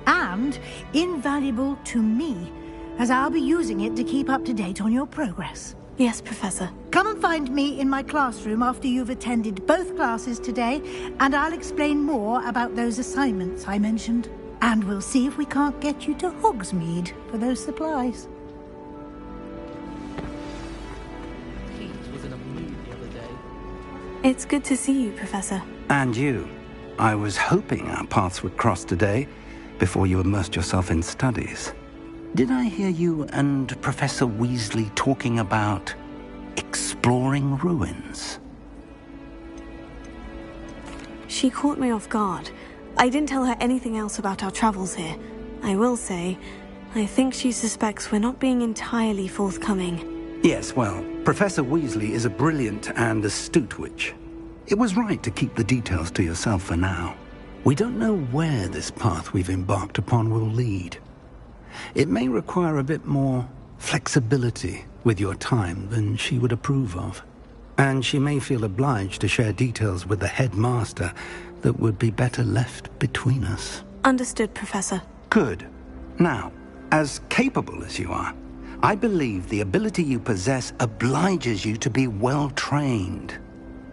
And invaluable to me, as I'll be using it to keep up to date on your progress. Yes, Professor. Come and find me in my classroom after you've attended both classes today, and I'll explain more about those assignments I mentioned. And we'll see if we can't get you to Hogsmeade for those supplies. Keith was in a mood the other day. It's good to see you, Professor. And you. I was hoping our paths would cross today, before you immersed yourself in studies. Did I hear you and Professor Weasley talking about exploring ruins? She caught me off guard. I didn't tell her anything else about our travels here. I will say, I think she suspects we're not being entirely forthcoming. Yes, well, Professor Weasley is a brilliant and astute witch. It was right to keep the details to yourself for now. We don't know where this path we've embarked upon will lead. It may require a bit more flexibility with your time than she would approve of. And she may feel obliged to share details with the headmaster that would be better left between us. Understood, Professor. Good. Now, as capable as you are, I believe the ability you possess obliges you to be well trained.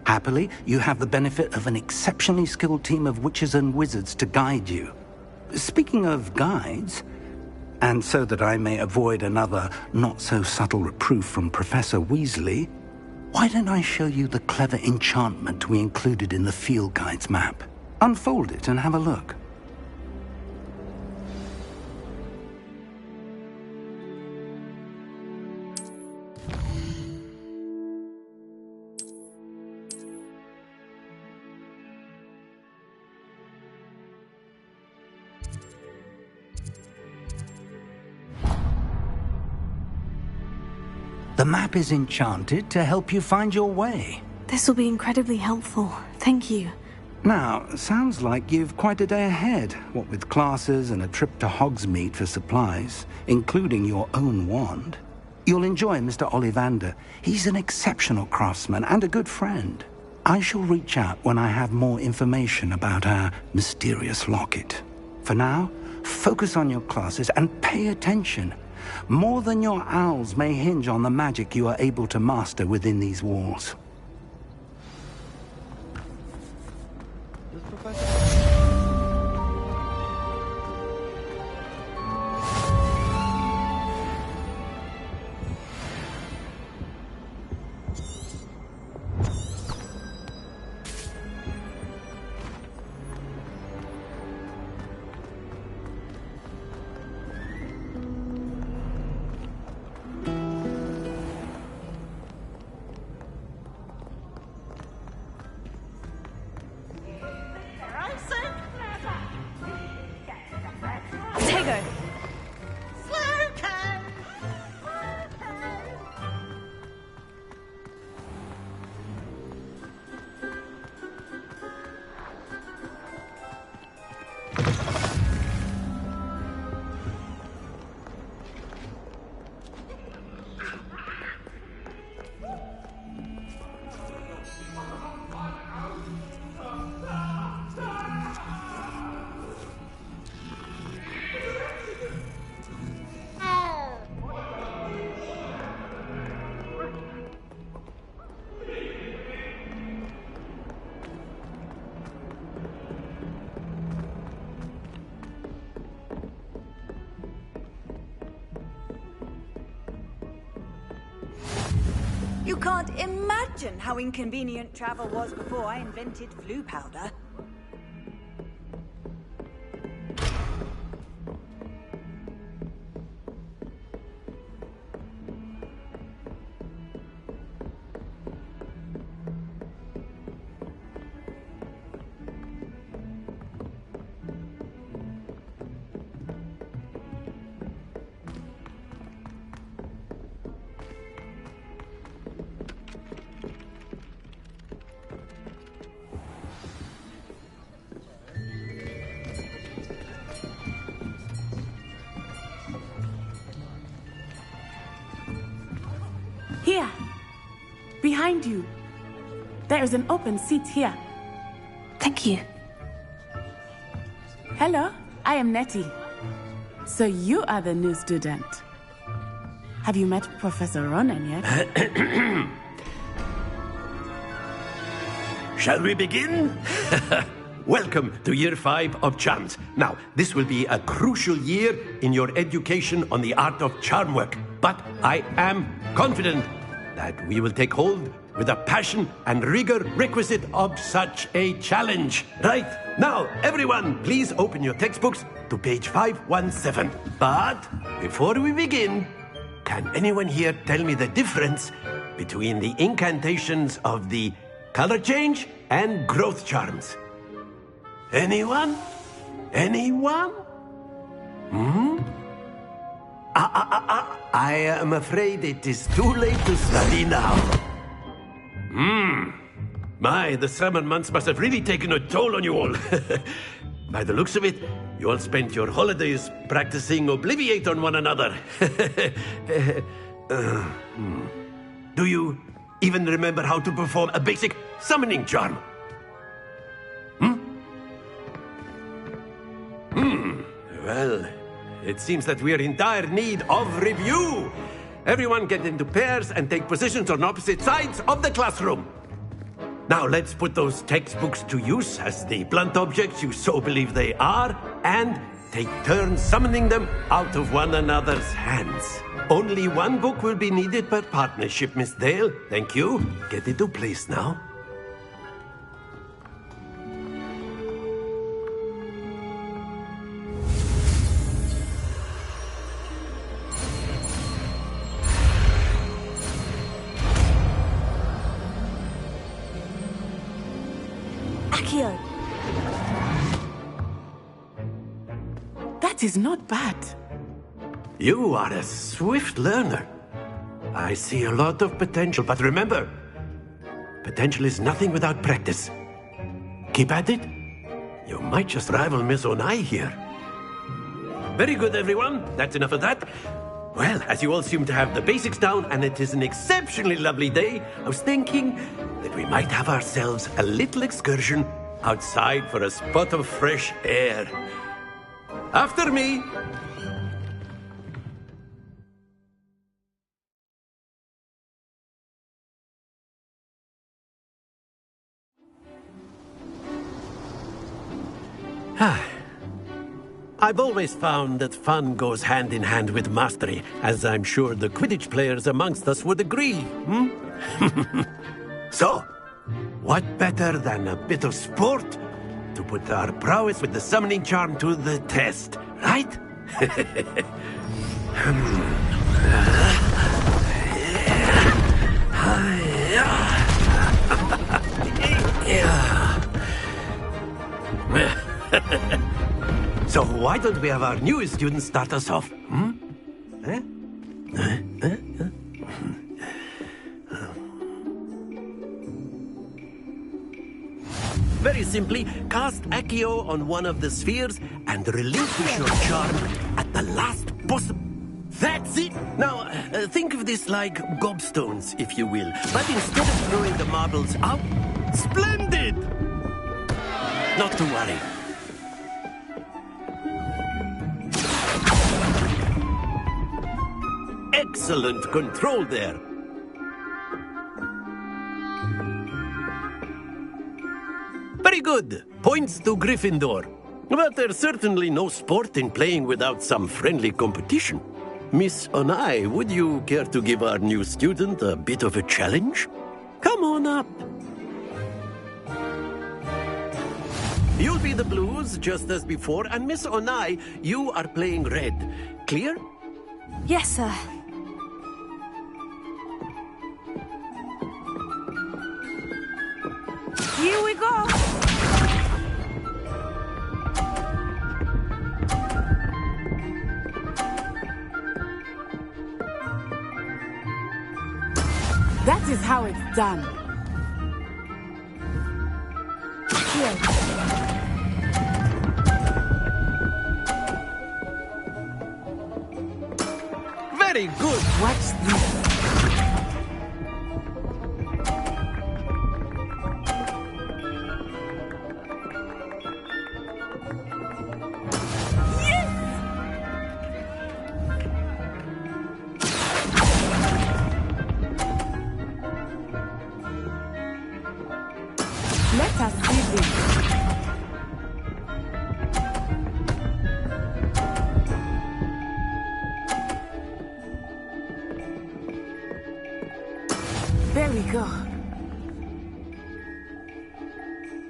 Happily, you have the benefit of an exceptionally skilled team of witches and wizards to guide you. Speaking of guides, and so that I may avoid another not-so-subtle reproof from Professor Weasley, why don't I show you the clever enchantment we included in the field guide's map? Unfold it and have a look. The map is enchanted to help you find your way. This will be incredibly helpful. Thank you. Now, sounds like you've quite a day ahead, what with classes and a trip to Hogsmeade for supplies, including your own wand. You'll enjoy Mr. Ollivander. He's an exceptional craftsman and a good friend. I shall reach out when I have more information about our mysterious locket. For now, focus on your classes and pay attention. More than your owls may hinge on the magic you are able to master within these walls. You can't imagine how inconvenient travel was before I invented Floo powder. Here! Behind you. There is an open seat here. Thank you. Hello, I am Nettie. So you are the new student. Have you met Professor Ronen yet? Shall we begin? Welcome to Year 5 of Charms. Now, this will be a crucial year in your education on the art of charm work. But I am confident that we will take hold with the passion and rigor requisite of such a challenge. Right, now, everyone, please open your textbooks to page 517. But before we begin, can anyone here tell me the difference between the incantations of the color change and growth charms? Anyone? Anyone? I am afraid it is too late to study now. My, the summer months must have really taken a toll on you all. By the looks of it, you all spent your holidays practicing Obliviate on one another. Do you even remember how to perform a basic summoning charm? Well, it seems that we are in dire need of review. Everyone get into pairs and take positions on opposite sides of the classroom. Now let's put those textbooks to use as the blunt objects you so believe they are, and take turns summoning them out of one another's hands. Only one book will be needed per partnership, Miss Dale. Thank you. Get into place now. Accio! That is not bad. You are a swift learner. I see a lot of potential, but remember, potential is nothing without practice. Keep at it. You might just rival Miss Onai here. Very good, everyone. That's enough of that. Well, as you all seem to have the basics down, and it is an exceptionally lovely day, I was thinking that we might have ourselves a little excursion outside for a spot of fresh air. After me. I've always found that fun goes hand in hand with mastery, as I'm sure the Quidditch players amongst us would agree. So, what better than a bit of sport to put our prowess with the summoning charm to the test, right? So why don't we have our newest student start us off? Very simply, cast Accio on one of the spheres and relinquish your charm at the last possible... That's it! Now, think of this like gobstones, if you will. But instead of throwing the marbles out... Splendid! Not to worry. Excellent control there. Very good. Points to Gryffindor. But there's certainly no sport in playing without some friendly competition. Miss Onai, would you care to give our new student a bit of a challenge? Come on up. You'll be the blues, just as before, and Miss Onai, you are playing red. Clear? Yes, sir. Here we go! That is how it's done. Here. Very good. Watch this. Let us see this. There we go.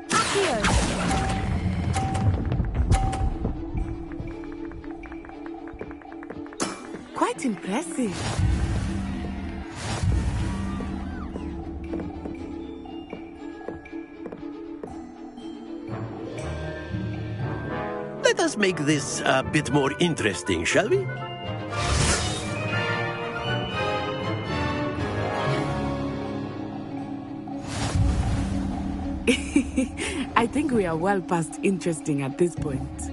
Accio! Quite impressive. Let us make this a bit more interesting, shall we? I think we are well past interesting at this point.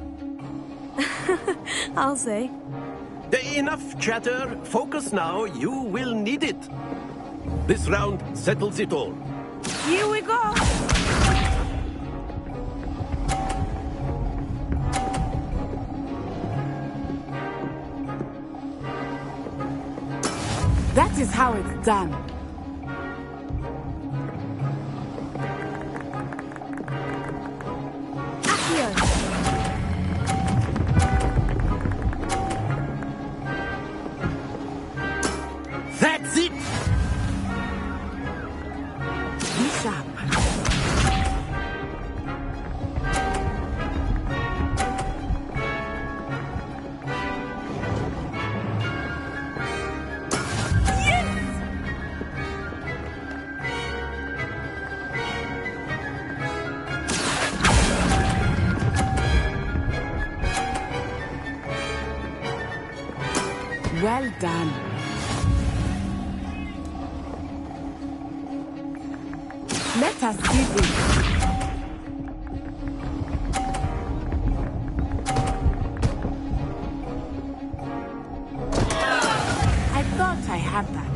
I'll say. Enough chatter. Focus now. You will need it. This round settles it all. Here we go. That is how it's done. That's it! Be sharp. Well done. Let us see this. I thought I had that.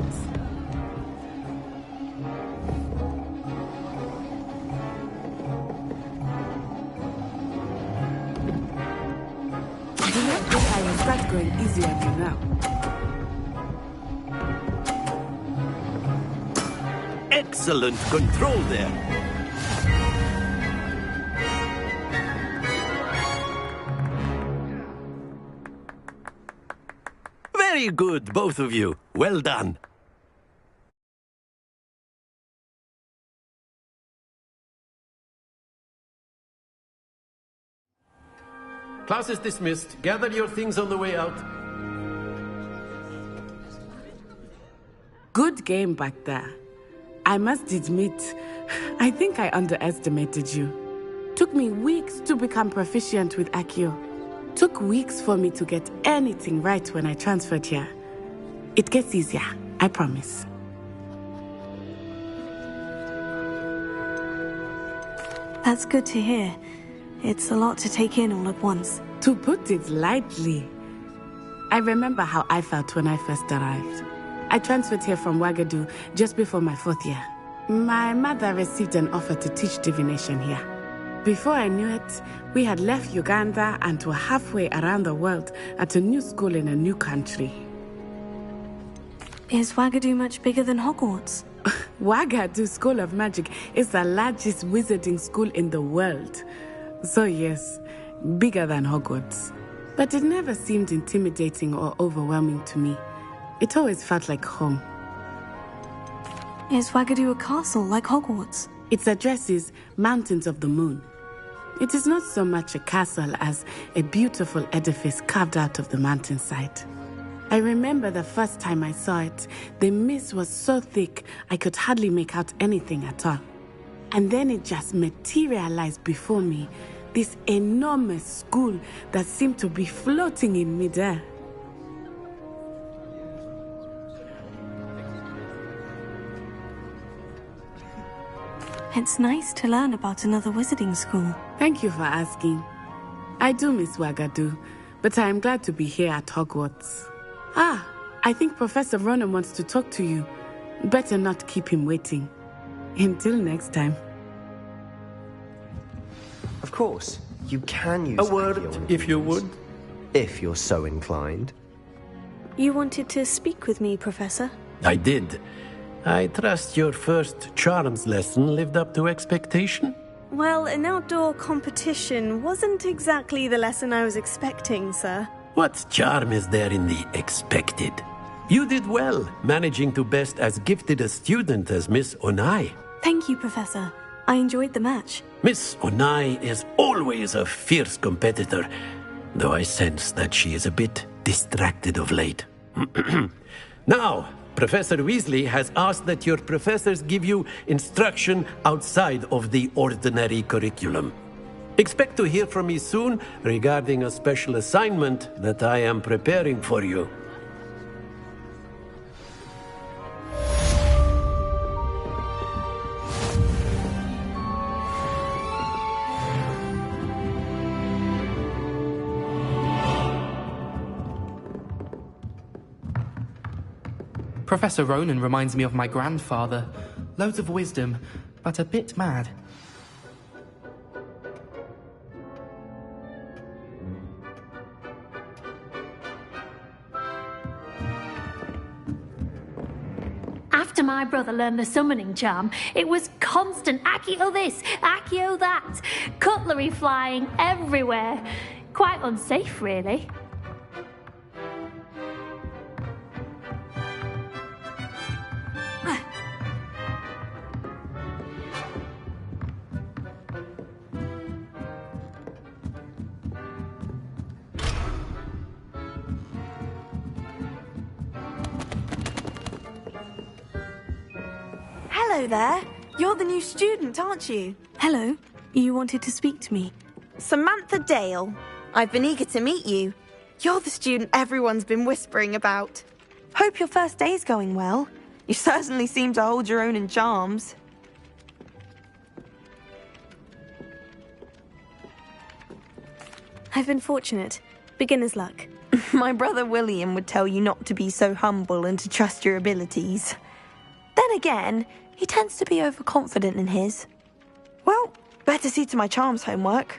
I do not think I will start going easy on you now. Excellent control there. Very good, both of you. Well done. Class is dismissed. Gather your things on the way out. Good game back there. I must admit, I think I underestimated you. Took me weeks to become proficient with Accio. Took weeks for me to get anything right when I transferred here. It gets easier, I promise. That's good to hear. It's a lot to take in all at once. To put it lightly, I remember how I felt when I first arrived. I transferred here from Wagadu just before my 4th year. My mother received an offer to teach divination here. Before I knew it, we had left Uganda and were halfway around the world at a new school in a new country. Is Wagadu much bigger than Hogwarts? Wagadu School of Magic is the largest wizarding school in the world. So yes, bigger than Hogwarts. But it never seemed intimidating or overwhelming to me. It always felt like home. Is Wagadu a castle like Hogwarts? Its address is Mountains of the Moon. It is not so much a castle as a beautiful edifice carved out of the mountainside. I remember the first time I saw it, the mist was so thick I could hardly make out anything at all. And then it just materialized before me, this enormous school that seemed to be floating in midair. It's nice to learn about another wizarding school. Thank you for asking. I do miss Wagadu, but I am glad to be here at Hogwarts. I think Professor Ronen wants to talk to you. Better not keep him waiting. Until next time. Of course, you can use a word, if you would. If you're so inclined. You wanted to speak with me, Professor? I did. I trust your first charms lesson lived up to expectation? Well, an outdoor competition wasn't exactly the lesson I was expecting, sir. What charm is there in the expected? You did well, managing to best as gifted a student as Miss Onai. Thank you, Professor. I enjoyed the match. Miss Onai is always a fierce competitor, though I sense that she is a bit distracted of late. Now, Professor Weasley has asked that your professors give you instruction outside of the ordinary curriculum. Expect to hear from me soon regarding a special assignment that I am preparing for you. Professor Ronan reminds me of my grandfather. Loads of wisdom, but a bit mad. After my brother learned the summoning charm, it was constant Accio this, Accio that, cutlery flying everywhere. Quite unsafe, really. Hello there. You're the new student, aren't you? Hello. You wanted to speak to me. Samantha Dale. I've been eager to meet you. You're the student everyone's been whispering about. Hope your first day's going well. You certainly seem to hold your own in charms. I've been fortunate. Beginner's luck. My brother William would tell you not to be so humble and to trust your abilities. Then again, he tends to be overconfident in his. Well, better see to my charms homework.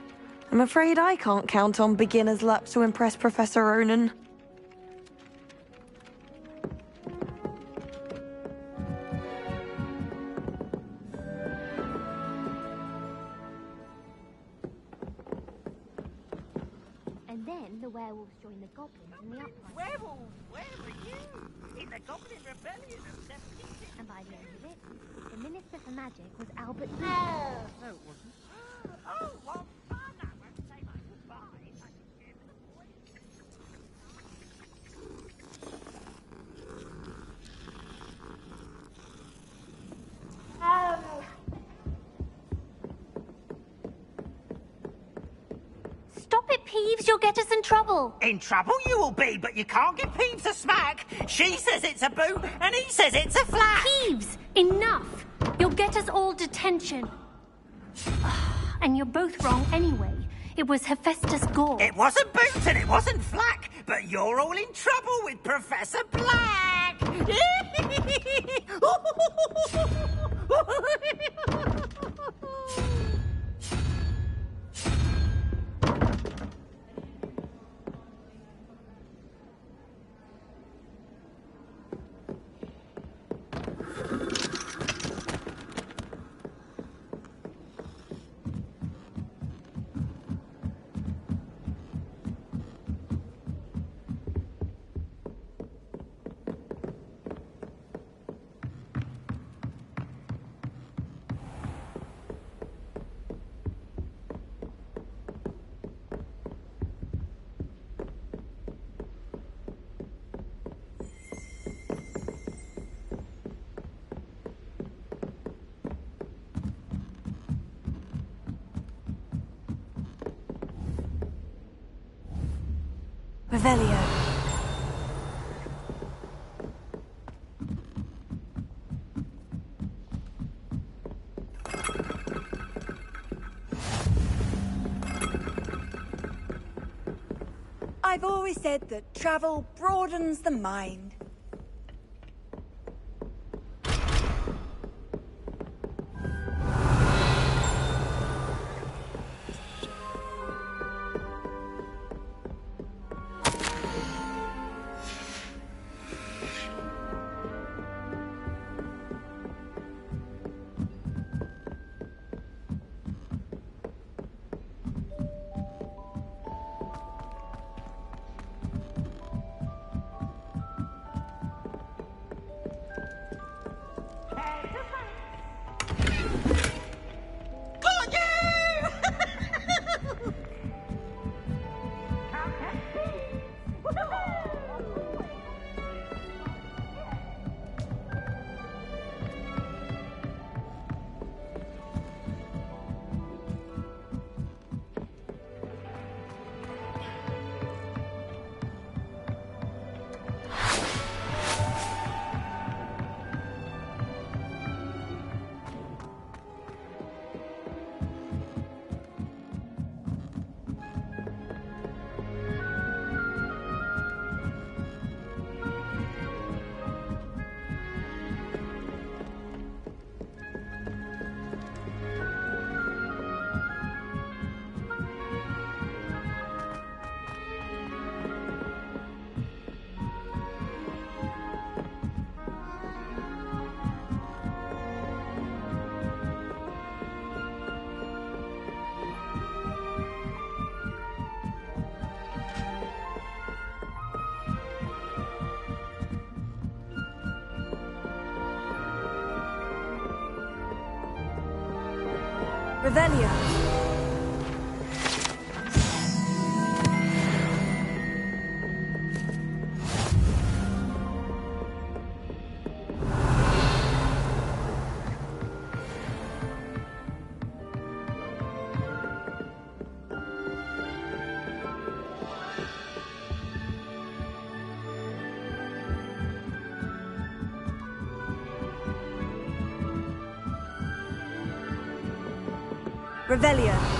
I'm afraid I can't count on beginner's luck to impress Professor Ronan. And then the werewolves joined the goblins in the uprising. Werewolf, where were you? In the Goblin Rebellion of 76. And by the end of it, the Minister for Magic was Albert. No, it wasn't. Oh, well, fun. I won't say my goodbyes. I can share with the boys. Stop it, Peeves, you'll get us in trouble. In trouble you will be, but you can't give Peeves a smack. She says it's a boo, and he says it's a flat. Peeves, enough. You'll get us all detention. And you're both wrong anyway. It was Hephaestus Gore. It wasn't Boots and it wasn't Flack, but you're all in trouble with Professor Black. Revelio. I've always said that travel broadens the mind. Revelio. Revelio.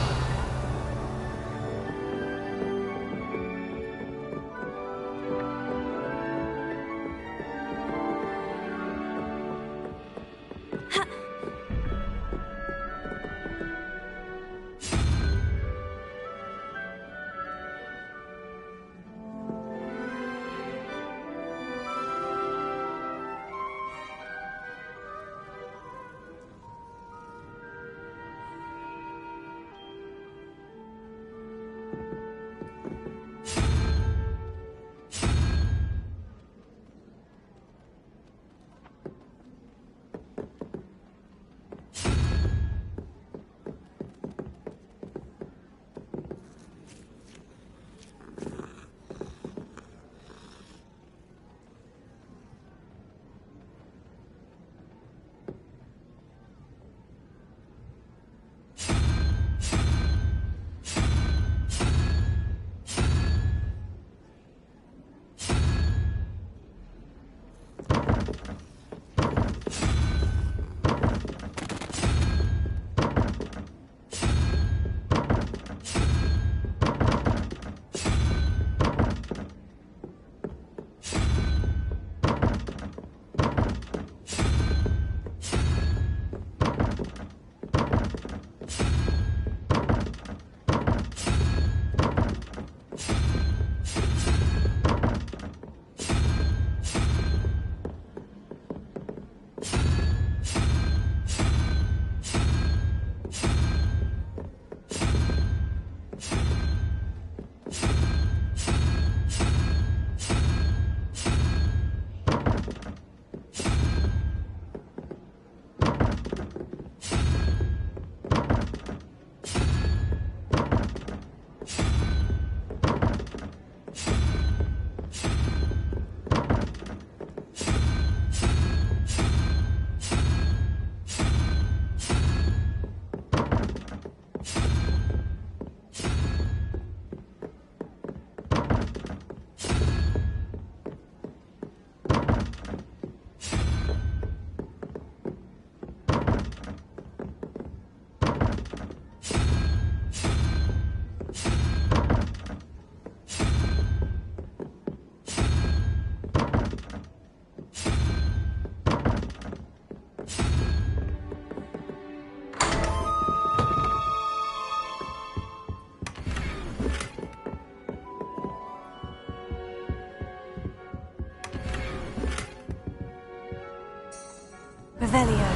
Revelio.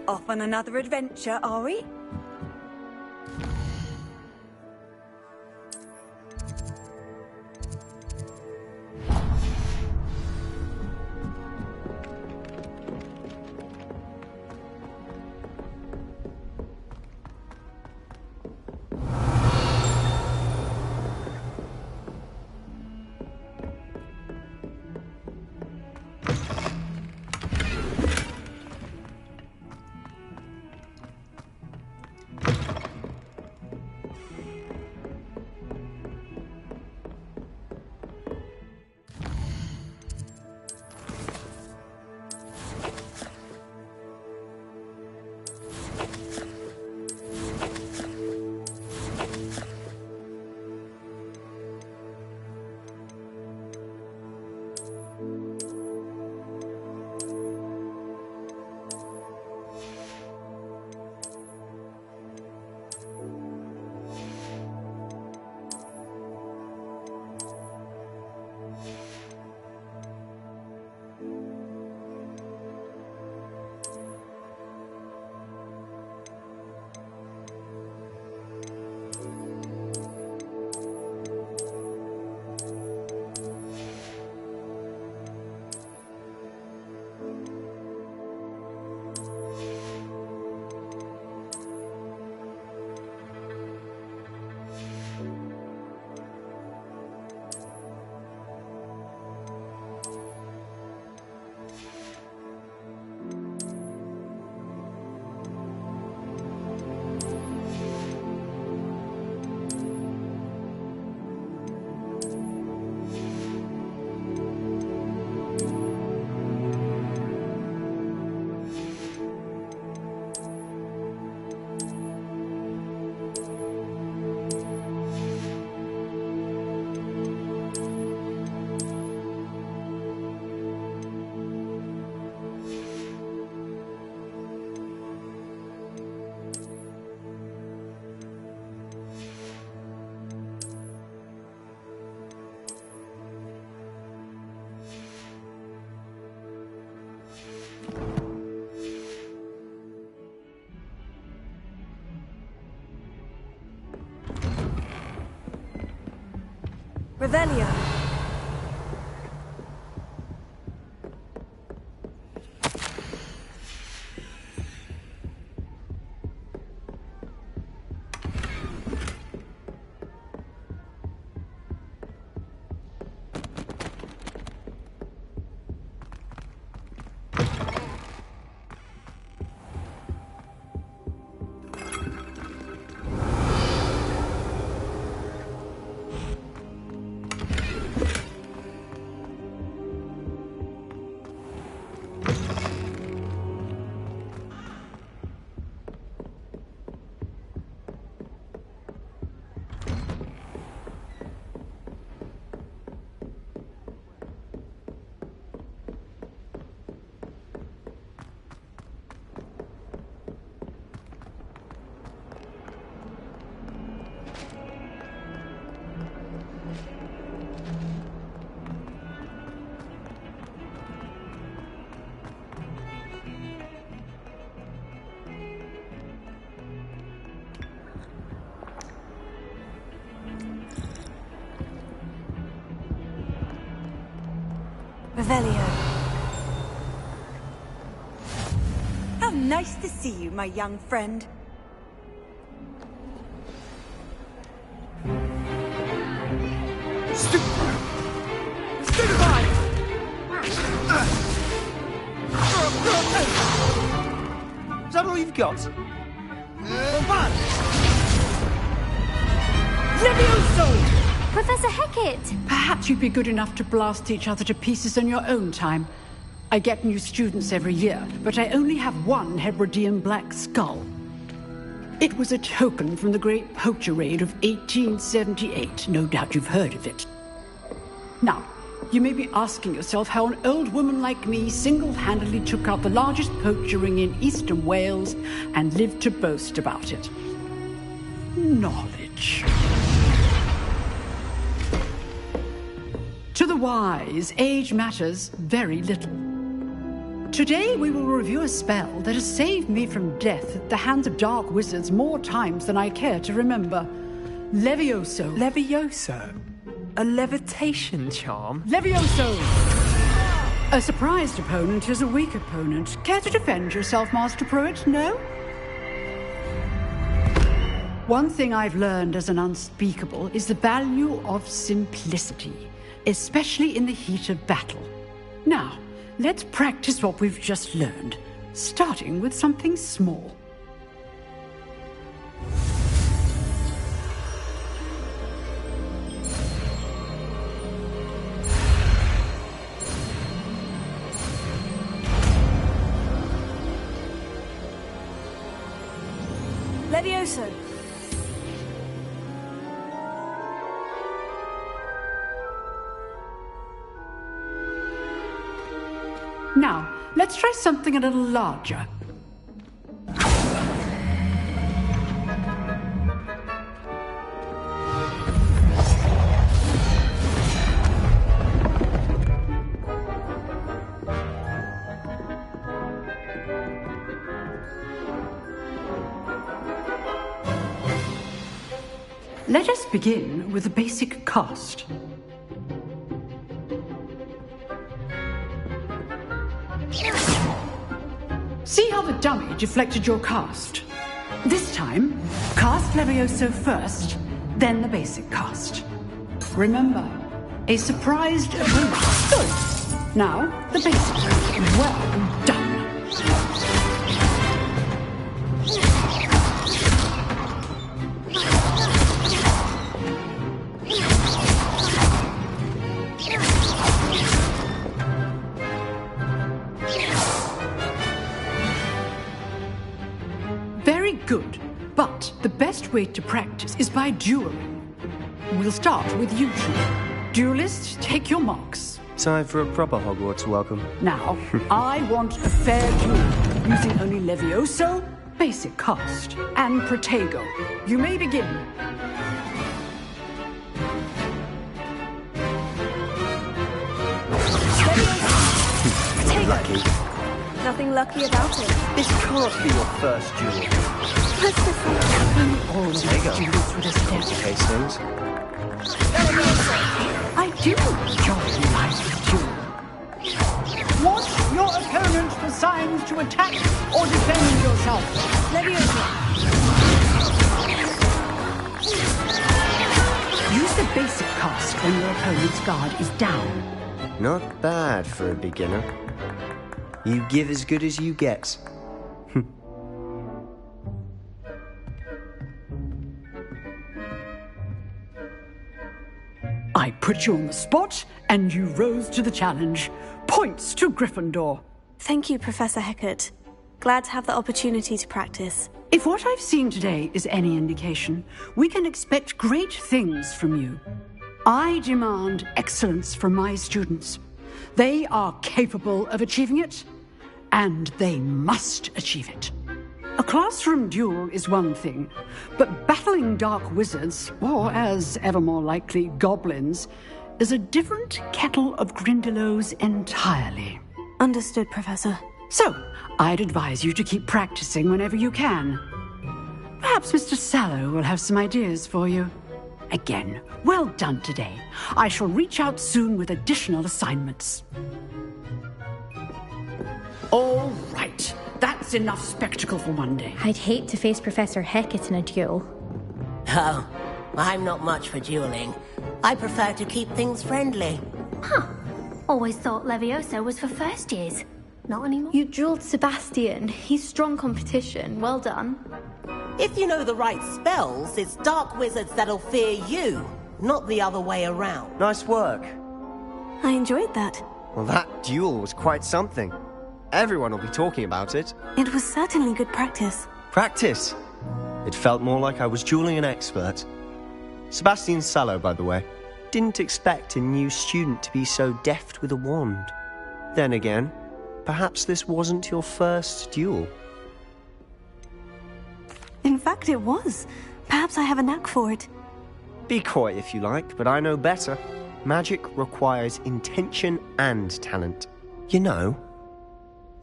Off on another adventure, are we? Revelio. Revelio. How nice to see you, my young friend. Is that all you've got? Levioso! Professor Hecat! Perhaps you'd be good enough to blast each other to pieces on your own time. I get new students every year, but I only have one Hebridean black skull. It was a token from the Great Poacher Raid of 1878. No doubt you've heard of it. Now, you may be asking yourself how an old woman like me single-handedly took out the largest poacher ring in eastern Wales and lived to boast about it. Knowledge. To the wise, age matters very little. Today we will review a spell that has saved me from death at the hands of dark wizards more times than I care to remember. Levioso. Levioso? A levitation charm? Levioso! A surprised opponent is a weak opponent. Care to defend yourself, Master Pruitt? No? One thing I've learned as an unspeakable is the value of simplicity, especially in the heat of battle. Now, let's practice what we've just learned, starting with something small. Levioso. Now, let's try something a little larger. Let us begin with a basic cast. See how the dummy deflected your cast? This time, cast Levioso first, then the basic cast. Remember, a surprised opponent. Good. Now, the basic. Well done. Good, but the best way to practice is by dueling. We'll start with you two. Duelists, take your marks. Time for a proper Hogwarts welcome. Now, I want a fair duel, using only Levioso, basic cast, and Protego. You may begin. Lucky. Nothing lucky about it. This can't be your first duel. All of these duels would have Complicate things. Do you enjoy life, duel? Want your opponent for signs to attack or defend yourself? Use the basic cast when your opponent's guard is down. Not bad for a beginner. You give as good as you get. I put you on the spot, and you rose to the challenge. Points to Gryffindor. Thank you, Professor Hecat. Glad to have the opportunity to practice. If what I've seen today is any indication, we can expect great things from you. I demand excellence from my students. They are capable of achieving it, and they must achieve it. A classroom duel is one thing, but battling dark wizards, or as ever more likely, goblins, is a different kettle of Grindylows entirely. Understood, Professor. So, I'd advise you to keep practicing whenever you can. Perhaps Mr. Sallow will have some ideas for you. Again, well done today. I shall reach out soon with additional assignments. All right. That's enough spectacle for one day. I'd hate to face Professor Hecat in a duel. Oh, I'm not much for dueling. I prefer to keep things friendly. Huh. Always thought Leviosa was for first years. Not anymore. You dueled Sebastian. He's strong competition. Well done. If you know the right spells, it's dark wizards that'll fear you, not the other way around. Nice work. I enjoyed that. Well, that duel was quite something. Everyone will be talking about it. It was certainly good practice. Practice? It felt more like I was dueling an expert. Sebastian Sallow, by the way. Didn't expect a new student to be so deft with a wand. Then again, perhaps this wasn't your first duel. In fact, it was. Perhaps I have a knack for it. Be coy if you like, but I know better. Magic requires intention and talent. You know,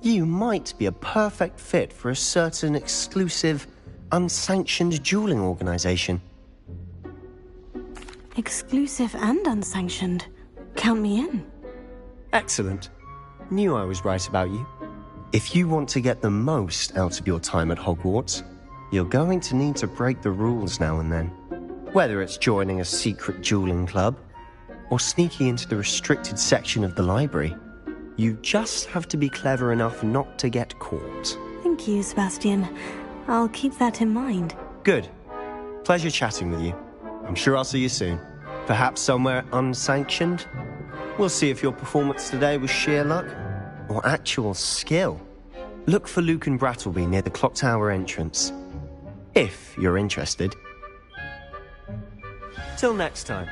you might be a perfect fit for a certain exclusive, unsanctioned dueling organization. Exclusive and unsanctioned. Count me in. Excellent. Knew I was right about you. If you want to get the most out of your time at Hogwarts, you're going to need to break the rules now and then. Whether it's joining a secret dueling club, or sneaking into the restricted section of the library, you just have to be clever enough not to get caught. Thank you, Sebastian. I'll keep that in mind. Good. Pleasure chatting with you. I'm sure I'll see you soon. Perhaps somewhere unsanctioned? We'll see if your performance today was sheer luck or actual skill. Look for Luke and Brattleby near the Clock Tower entrance. If you're interested. Till next time.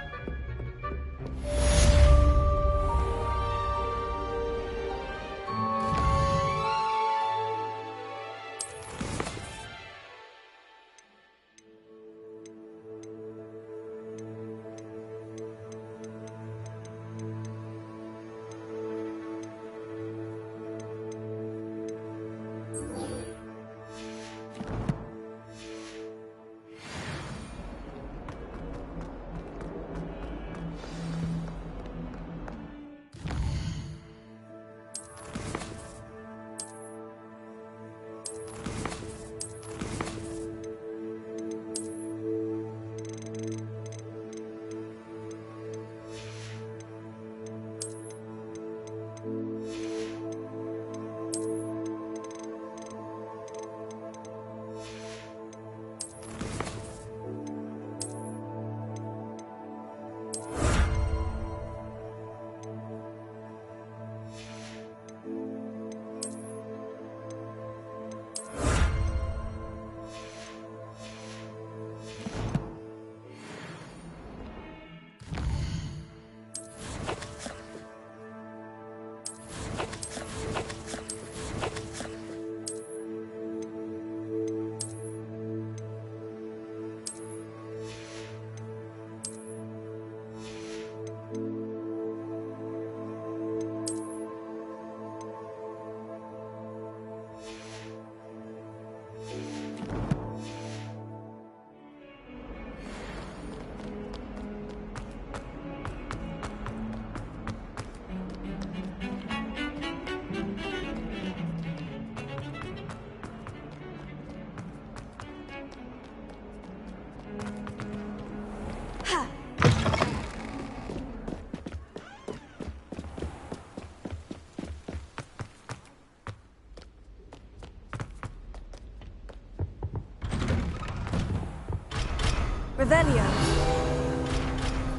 Revelio.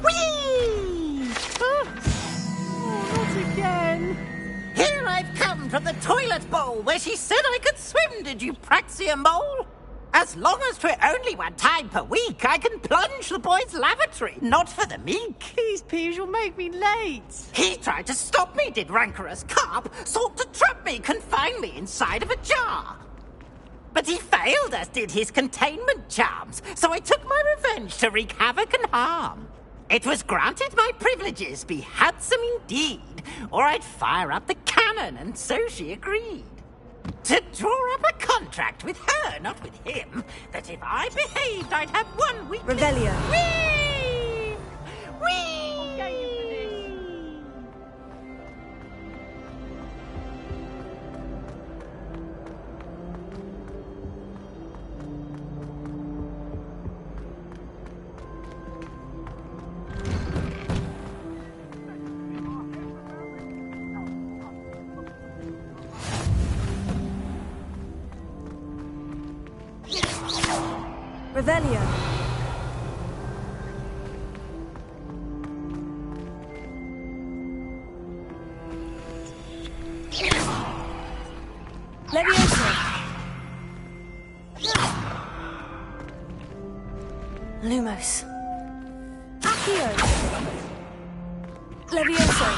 Whee! Not again. Here I've come from the toilet bowl where she said I could swim, did you Praxia mole? As long as 'twere only one time per week, I can plunge the boy's lavatory, not for the meek. These peas will make me late. He tried to stop me, did rancorous carp, sought to trap me, confine me inside of a jar. But he failed, as did his containment charms, so I took my revenge to wreak havoc and harm. It was granted my privileges be handsome indeed, or I'd fire up the cannon, and so she agreed. To draw up a contract with her, not with him, that if I behaved, I'd have 1 week. Revelio. Whee! Whee! Revelio. Levioso. Lumos. Accio. Levioso.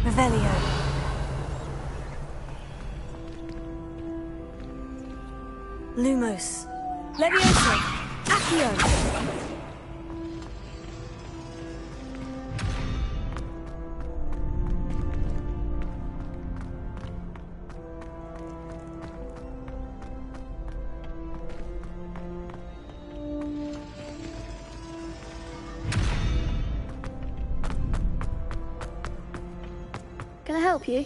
Revelio. Lumos. Levioso. Accio. Can I help you?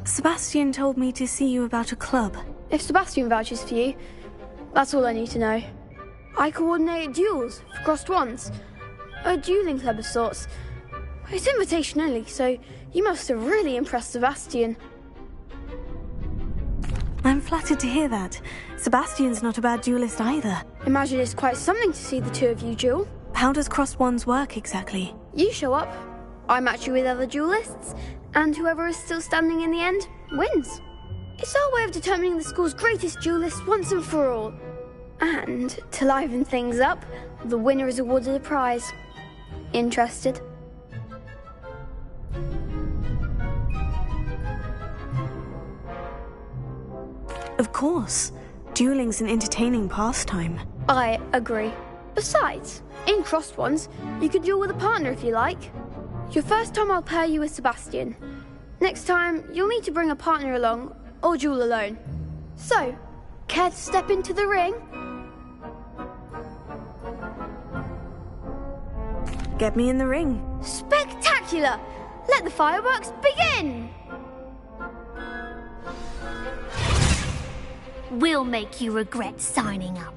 Sebastian told me to see you about a club. If Sebastian vouches for you, that's all I need to know. I coordinate duels for crossed wands. A dueling club of sorts. It's invitation only, so you must have really impressed Sebastian. I'm flattered to hear that. Sebastian's not a bad duelist either. Imagine it's quite something to see the two of you duel. How does crossed wands work exactly? You show up, I match you with other duelists, and whoever is still standing in the end wins. It's our way of determining the school's greatest duelist once and for all. And to liven things up, the winner is awarded a prize. Interested? Of course. Dueling's an entertaining pastime. I agree. Besides, in crossed ones, you could duel with a partner if you like. Your first time I'll pair you with Sebastian. Next time, you'll need to bring a partner along, or duel alone. So, care to step into the ring? Get me in the ring. Spectacular! Let the fireworks begin! We'll make you regret signing up.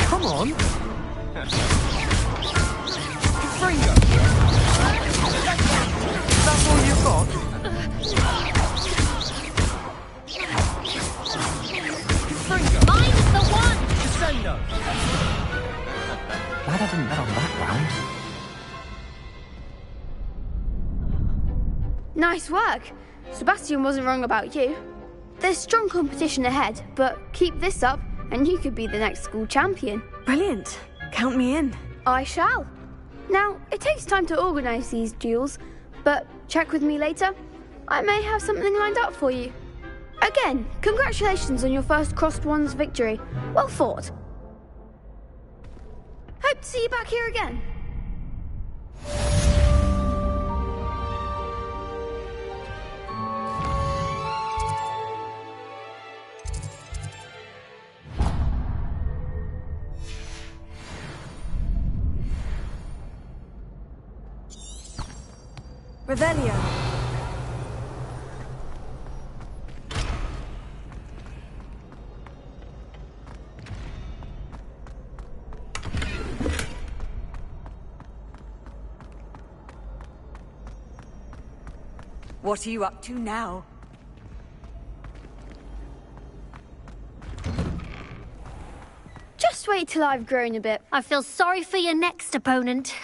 Come on! Fringo! That's all you've got? Fringo! Mine is the one! Crescendo! Glad I didn't bet on that round. Nice work. Sebastian wasn't wrong about you. There's strong competition ahead, but keep this up and you could be the next school champion. Brilliant. Count me in. I shall. Now, it takes time to organise these duels, but check with me later. I may have something lined up for you. Again, congratulations on your first crossed wands victory. Well fought. Hope to see you back here again. Revelio. What are you up to now? Just wait till I've grown a bit. I feel sorry for your next opponent.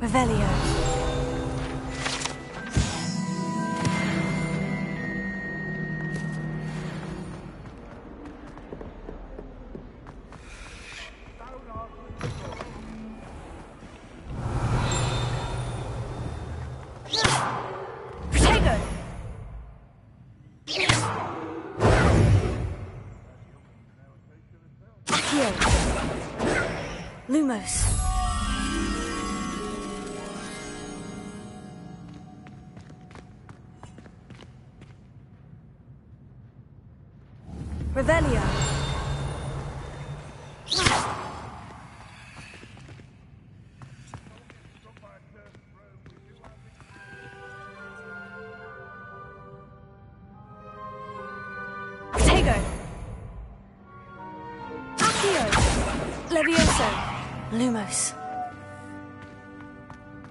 Revelio. Protego! Accio! Lumos. Revelio. Protego. Accio. Levioso. Lumos.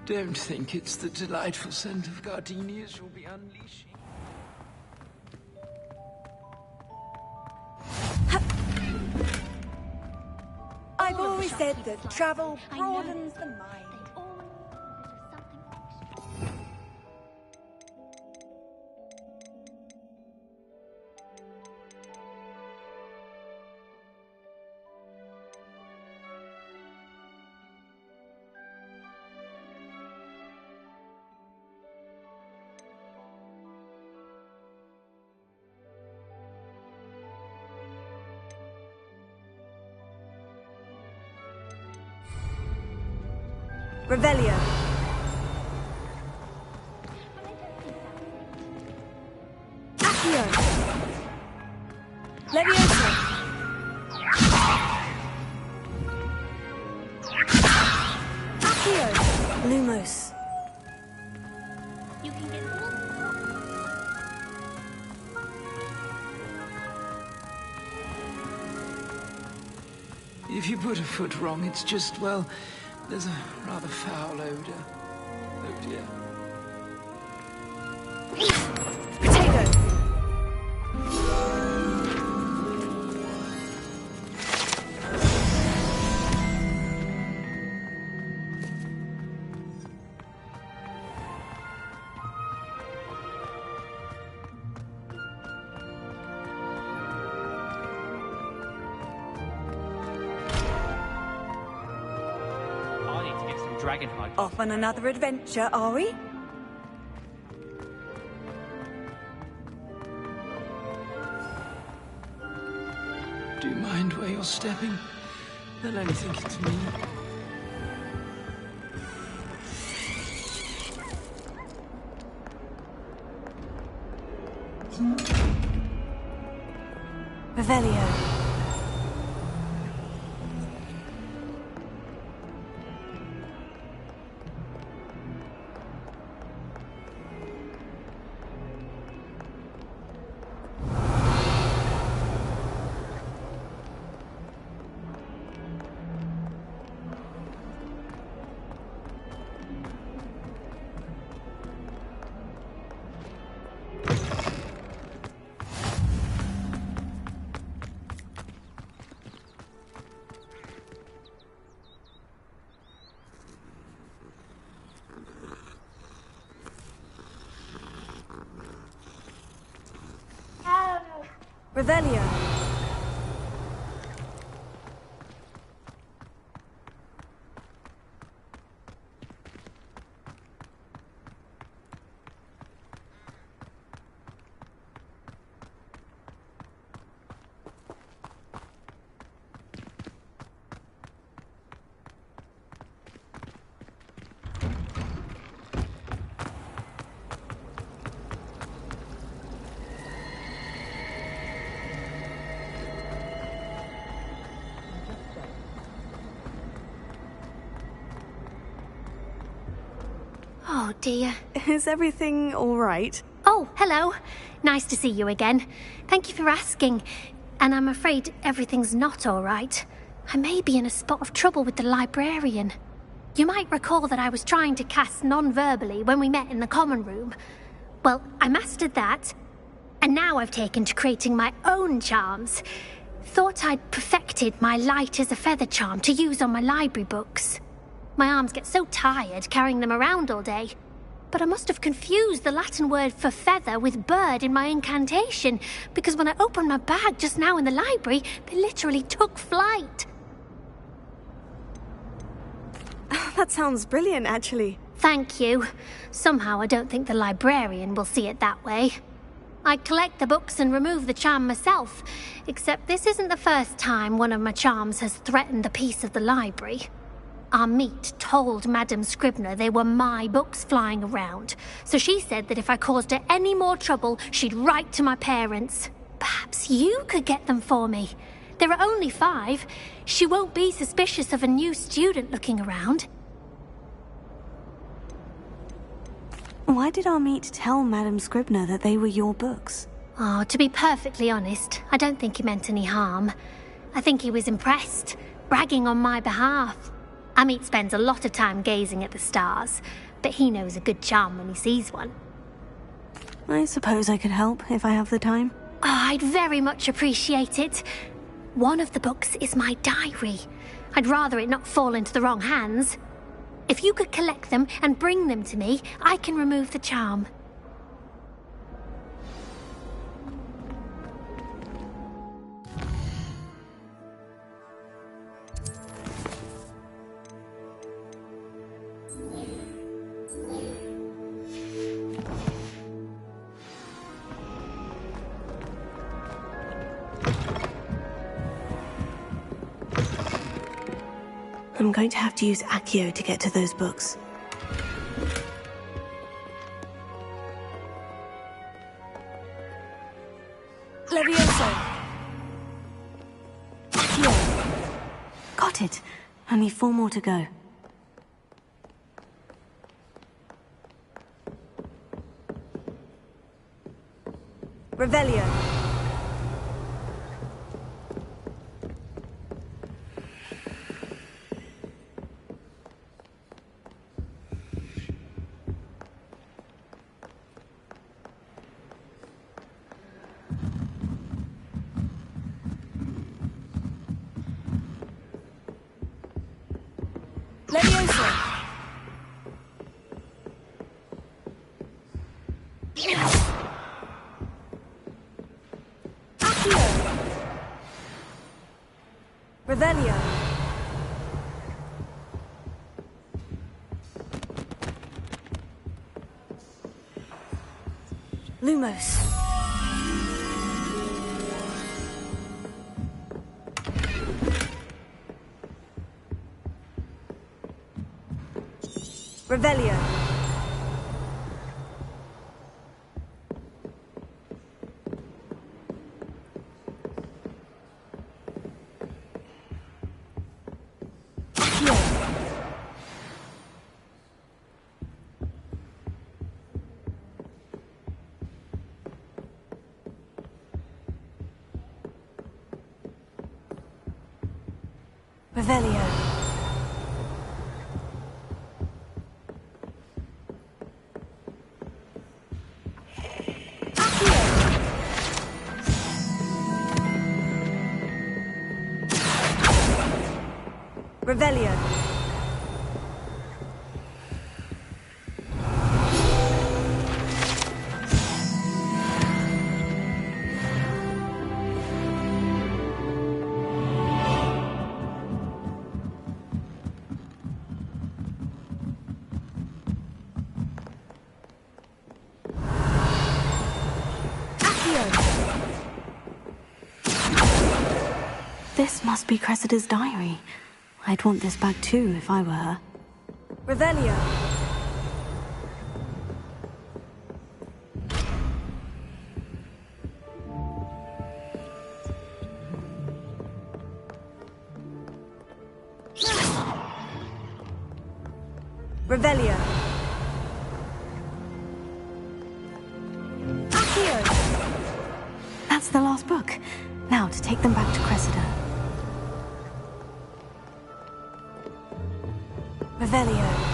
Don't think it's the delightful scent of gardenias you'll be unleashing. I've always said that travel broadens the mind. Revelio. Accio. Levioso. Accio. Lumos. You can get If you put a foot wrong, it's just, well, there's a rather foul odor. Oh dear. Protego. Dragonhide. Off on another adventure, are we? Do you mind where you're stepping? They'll only think it's me. Revelio. Revelio. Oh dear. Is everything all right? Oh, hello. Nice to see you again. Thank you for asking. And I'm afraid everything's not all right. I may be in a spot of trouble with the librarian. You might recall that I was trying to cast non-verbally when we met in the common room. Well, I mastered that, and now I've taken to creating my own charms. Thought I'd perfected my light as a feather charm to use on my library books. My arms get so tired carrying them around all day. But I must have confused the Latin word for feather with bird in my incantation, because when I opened my bag just now in the library, they literally took flight. That sounds brilliant, actually. Thank you. Somehow I don't think the librarian will see it that way. I collect the books and remove the charm myself, except this isn't the first time one of my charms has threatened the peace of the library. Our meet told Madame Scribner they were my books flying around, so she said that if I caused her any more trouble, she'd write to my parents. Perhaps you could get them for me. There are only 5. She won't be suspicious of a new student looking around. Why did our meet tell Madame Scribner that they were your books? Oh, to be perfectly honest, I don't think he meant any harm. I think he was impressed, bragging on my behalf. Amit spends a lot of time gazing at the stars, but he knows a good charm when he sees one. I suppose I could help if I have the time. Oh, I'd very much appreciate it. One of the books is my diary. I'd rather it not fall into the wrong hands. If you could collect them and bring them to me, I can remove the charm. I'm going to have to use Accio to get to those books. Levioso! Accio! Got it. Only 4 more to go. Revelio! Revelio. Lumos. Revelio. Revelio. Revelio. This must be Cressida's diary. I'd want this back too if I were her. Revelio. Revelio. Accio. That's the last book. Now to take them back to Cressida. Revelio.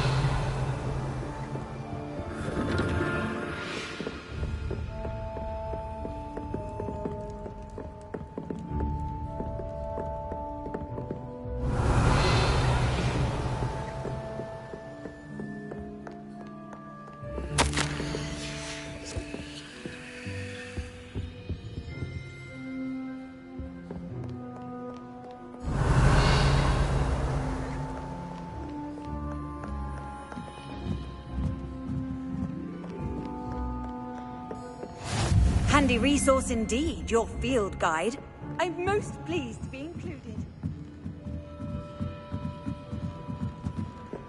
Handy resource indeed, your field guide. I'm most pleased to be included.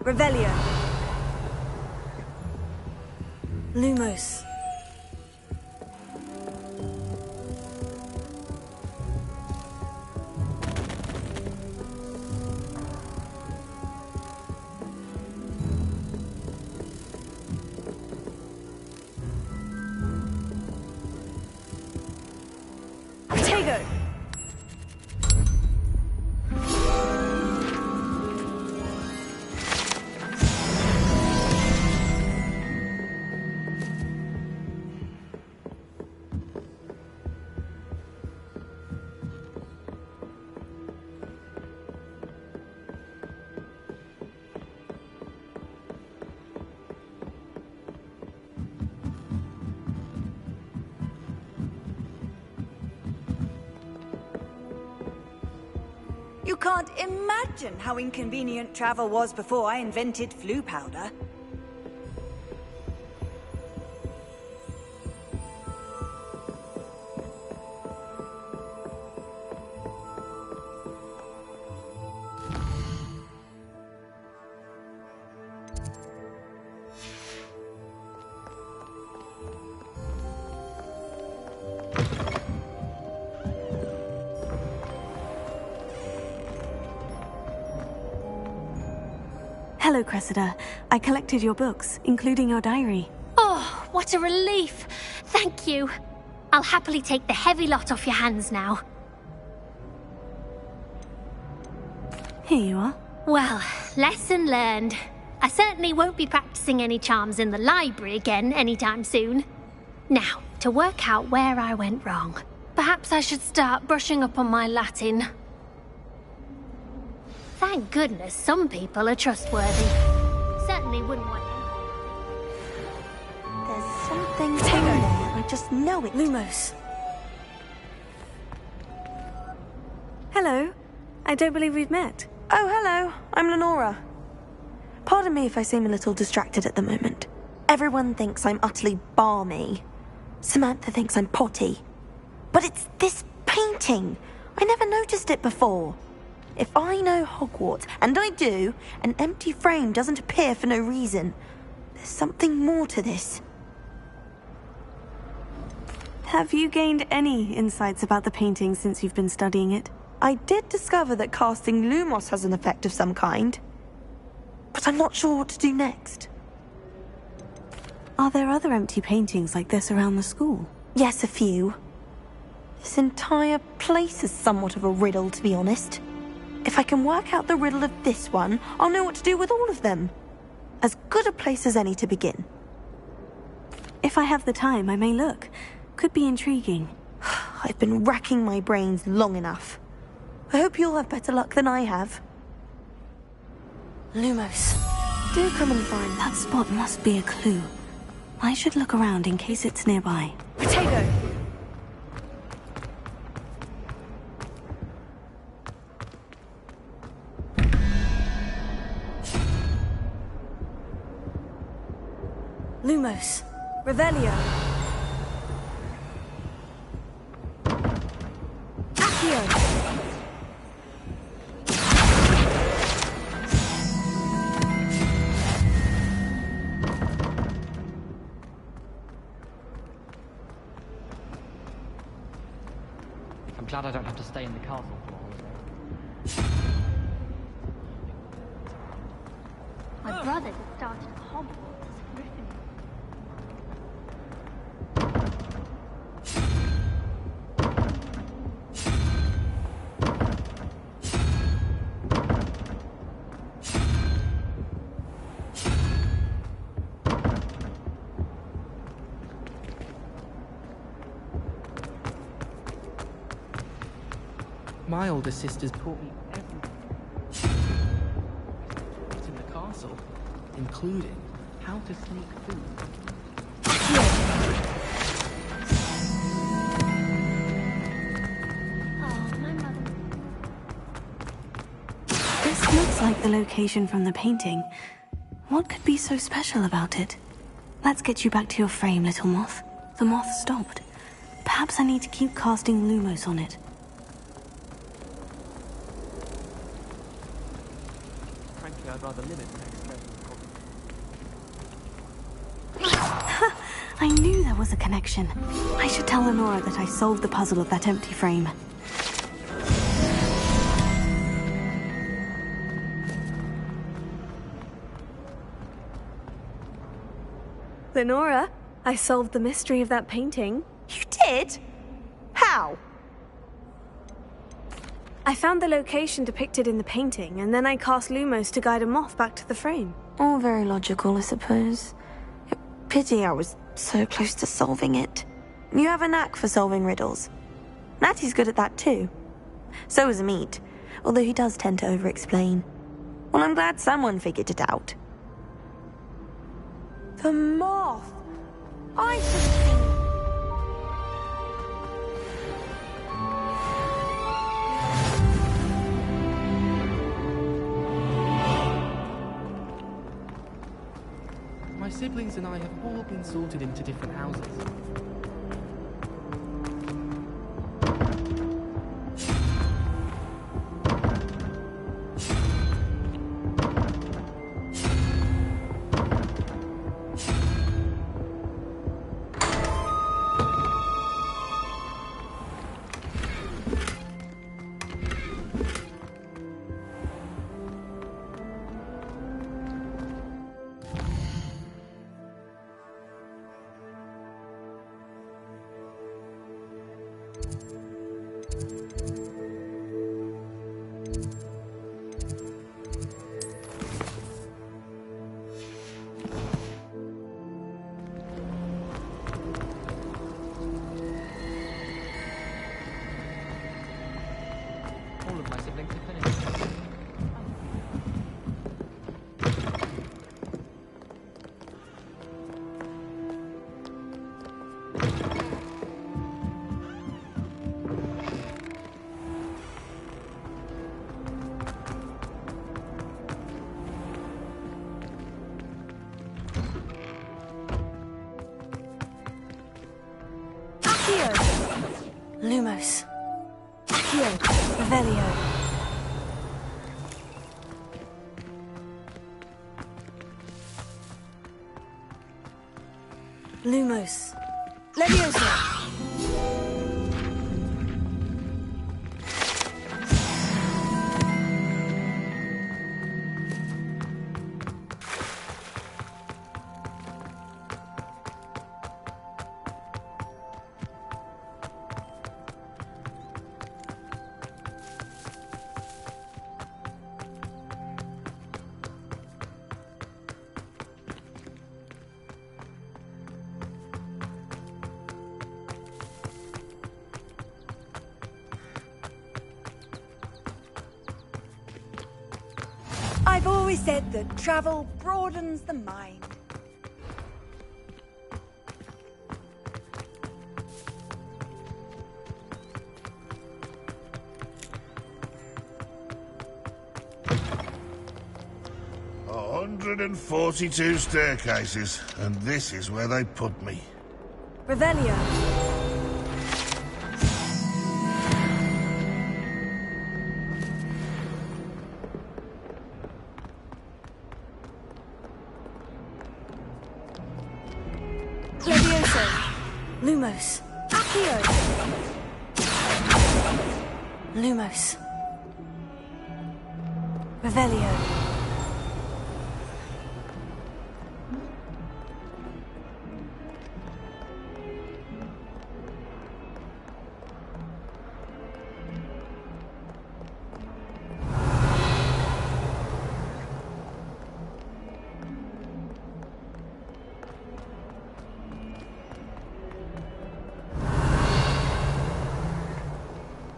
Revelio. Lumos. You can't imagine how inconvenient travel was before I invented flu powder. Hello, Cressida. I collected your books, including your diary. Oh, what a relief. Thank you. I'll happily take the heavy lot off your hands now. Here you are. Well, lesson learned. I certainly won't be practicing any charms in the library again anytime soon. Now, to work out where I went wrong. Perhaps I should start brushing up on my Latin. Thank goodness some people are trustworthy. Certainly wouldn't want There's something in there. I just know it. Lumos. Hello. I don't believe we've met. Oh, hello. I'm Lenora. Pardon me if I seem a little distracted at the moment. Everyone thinks I'm utterly balmy. Samantha thinks I'm potty. But it's this painting. I never noticed it before. If I know Hogwarts, and I do, an empty frame doesn't appear for no reason. There's something more to this. Have you gained any insights about the painting since you've been studying it? I did discover that casting Lumos has an effect of some kind. But I'm not sure what to do next. Are there other empty paintings like this around the school? Yes, a few. This entire place is somewhat of a riddle, to be honest. If I can work out the riddle of this one, I'll know what to do with all of them. As good a place as any to begin. If I have the time, I may look. Could be intriguing. I've been racking my brains long enough. I hope you'll have better luck than I have. Lumos. Do come and find me. That spot must be a clue. I should look around in case it's nearby. Potato! Lumos. Revelio. Accio. I'm glad I don't have to stay in the castle for a holiday. My brother that started at Hogwarts as a Gryffindor. My older sisters taught me everything in the castle, including how to sneak food. This looks like the location from the painting. What could be so special about it? Let's get you back to your frame, little moth. The moth stopped. Perhaps I need to keep casting Lumos on it. Frankly, I'd rather limit the next level. I knew there was a connection. I should tell Lenora that I solved the puzzle of that empty frame. Lenora, I solved the mystery of that painting. You did? How? I found the location depicted in the painting, and then I cast Lumos to guide a moth back to the frame. All very logical, I suppose. Pity I was so close to solving it. You have a knack for solving riddles. Natty's good at that too. So is Amit, although he does tend to over-explain. Well, I'm glad someone figured it out. The moth! I should have seen... My siblings and I have all been sorted into different houses. All of my siblings are finished. Lumos. Accio. Revelio. Lumos. Leviosa. I've always said that travel broadens the mind. A 142 staircases, and this is where they put me. Revelio. Levioso. Lumos. Accio. Lumos. Revelio.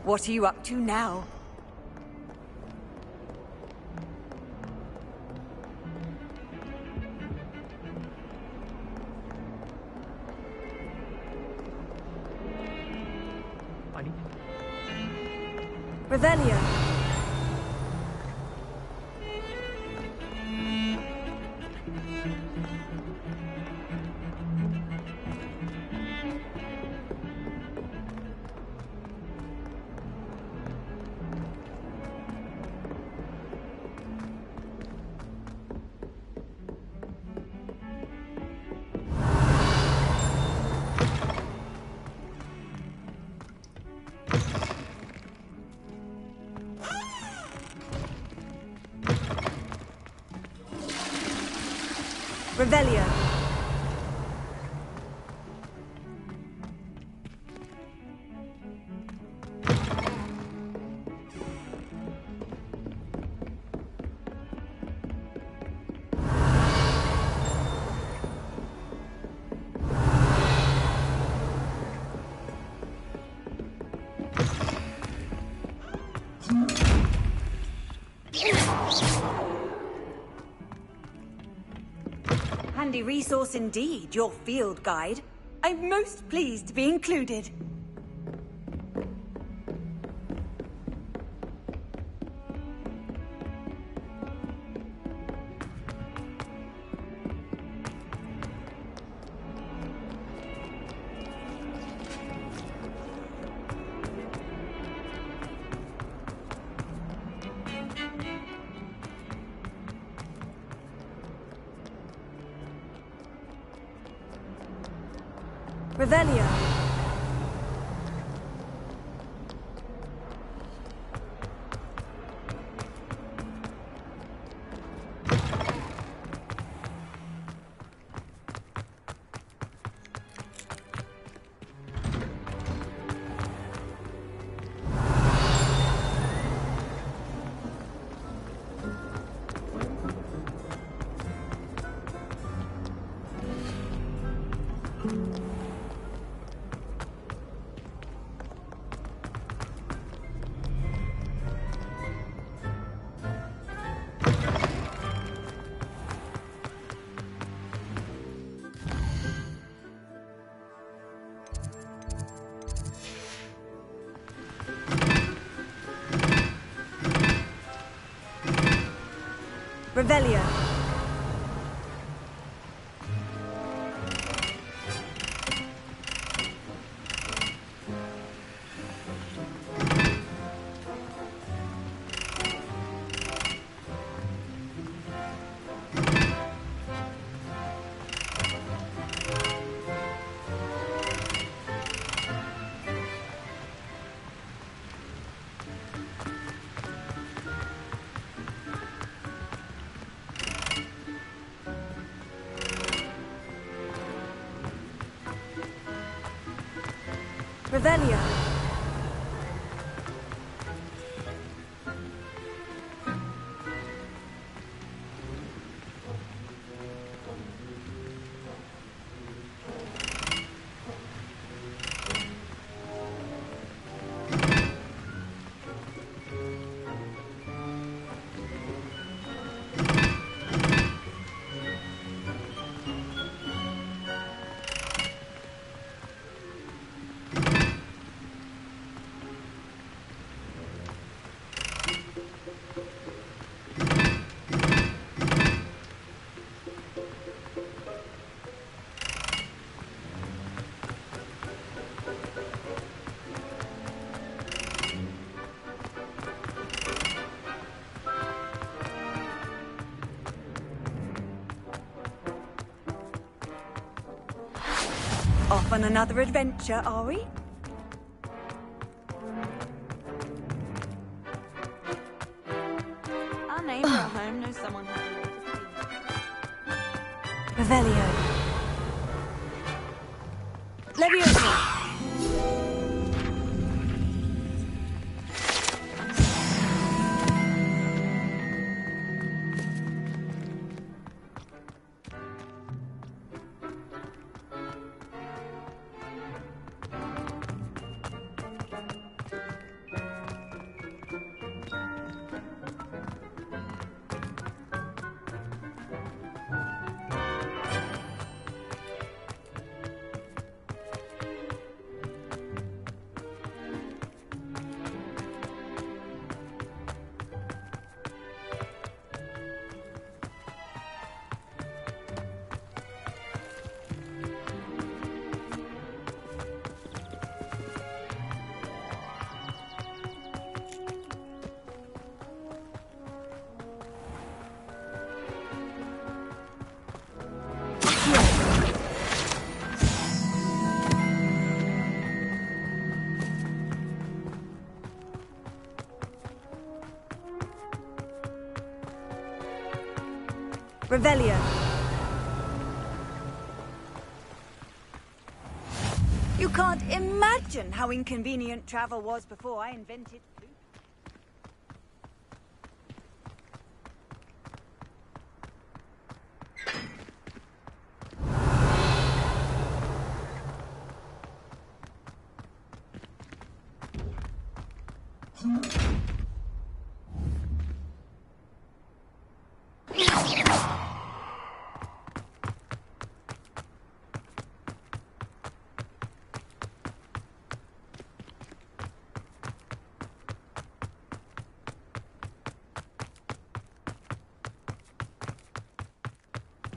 What are you up to now? Revelio. Revelio. Handy resource indeed, your field guide. I'm most pleased to be included. Revelio. Revelio. Revelio. Off on another adventure, are we? Our neighbour at home knows someone who's Revelio. Leviosa! Revelio. You can't imagine how inconvenient travel was before I invented food.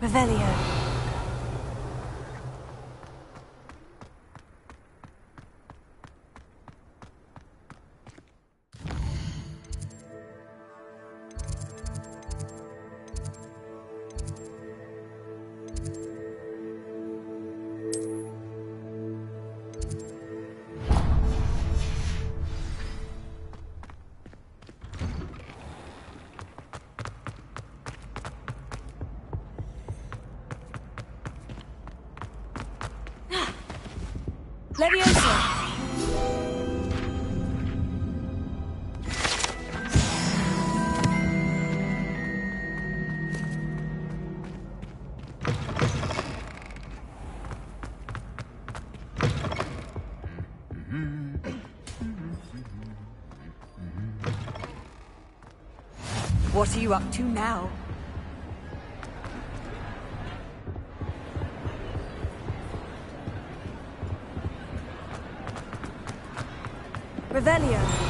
Revelio. Leviosa! What are you up to now? Revelio.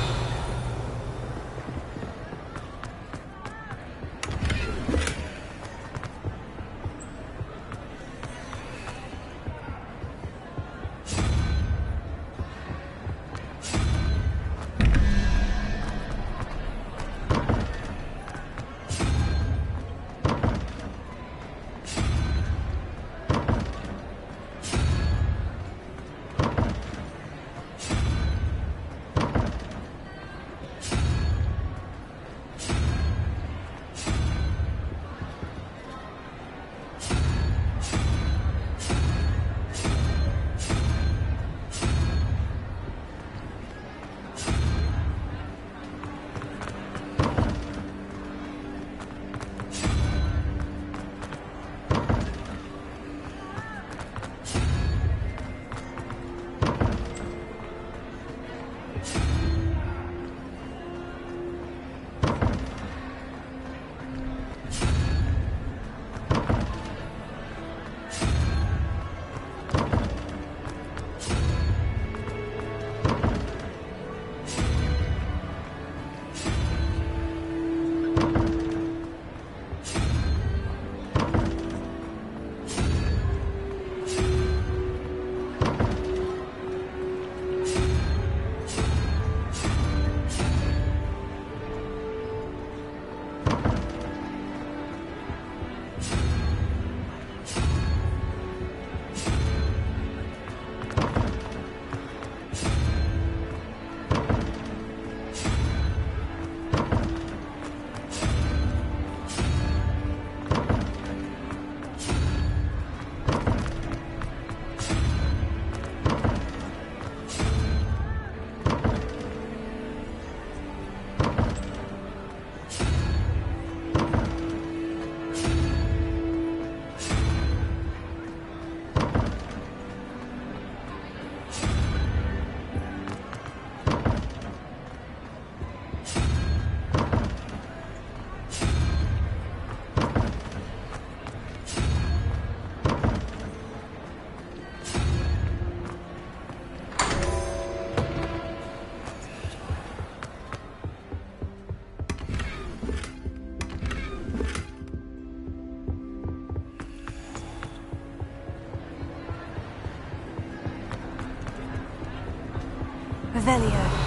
Revelio.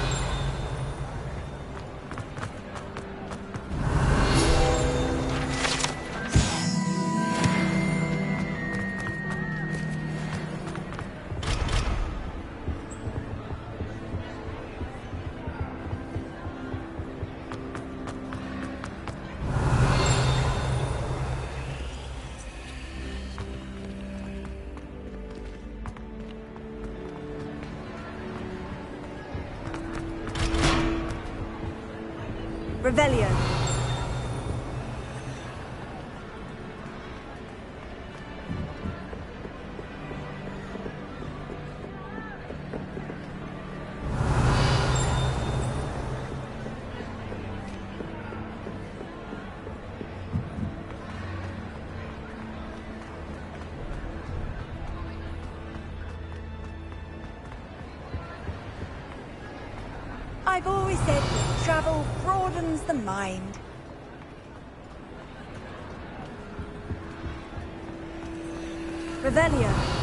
Revelio. I've always said that travel broadens the mind. Revelio.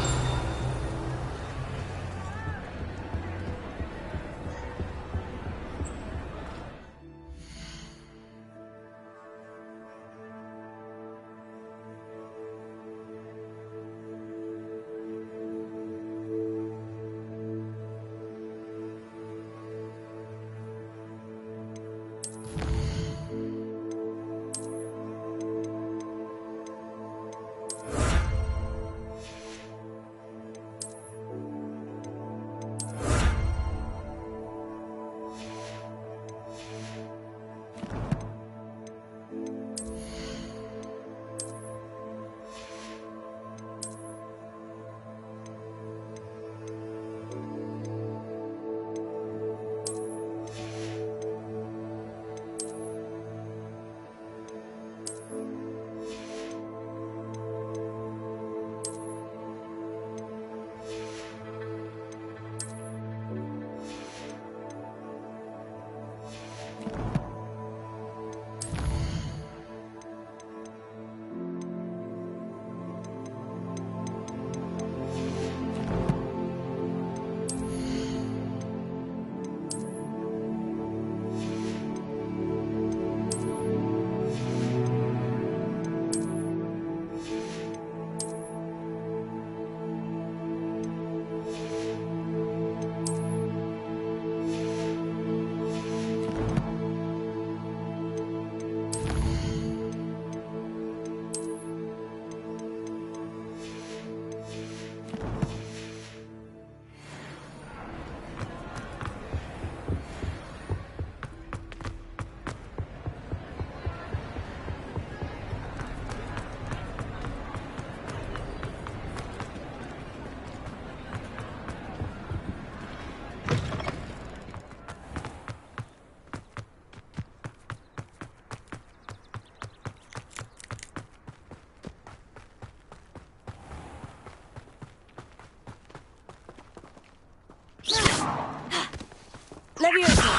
Leviosa.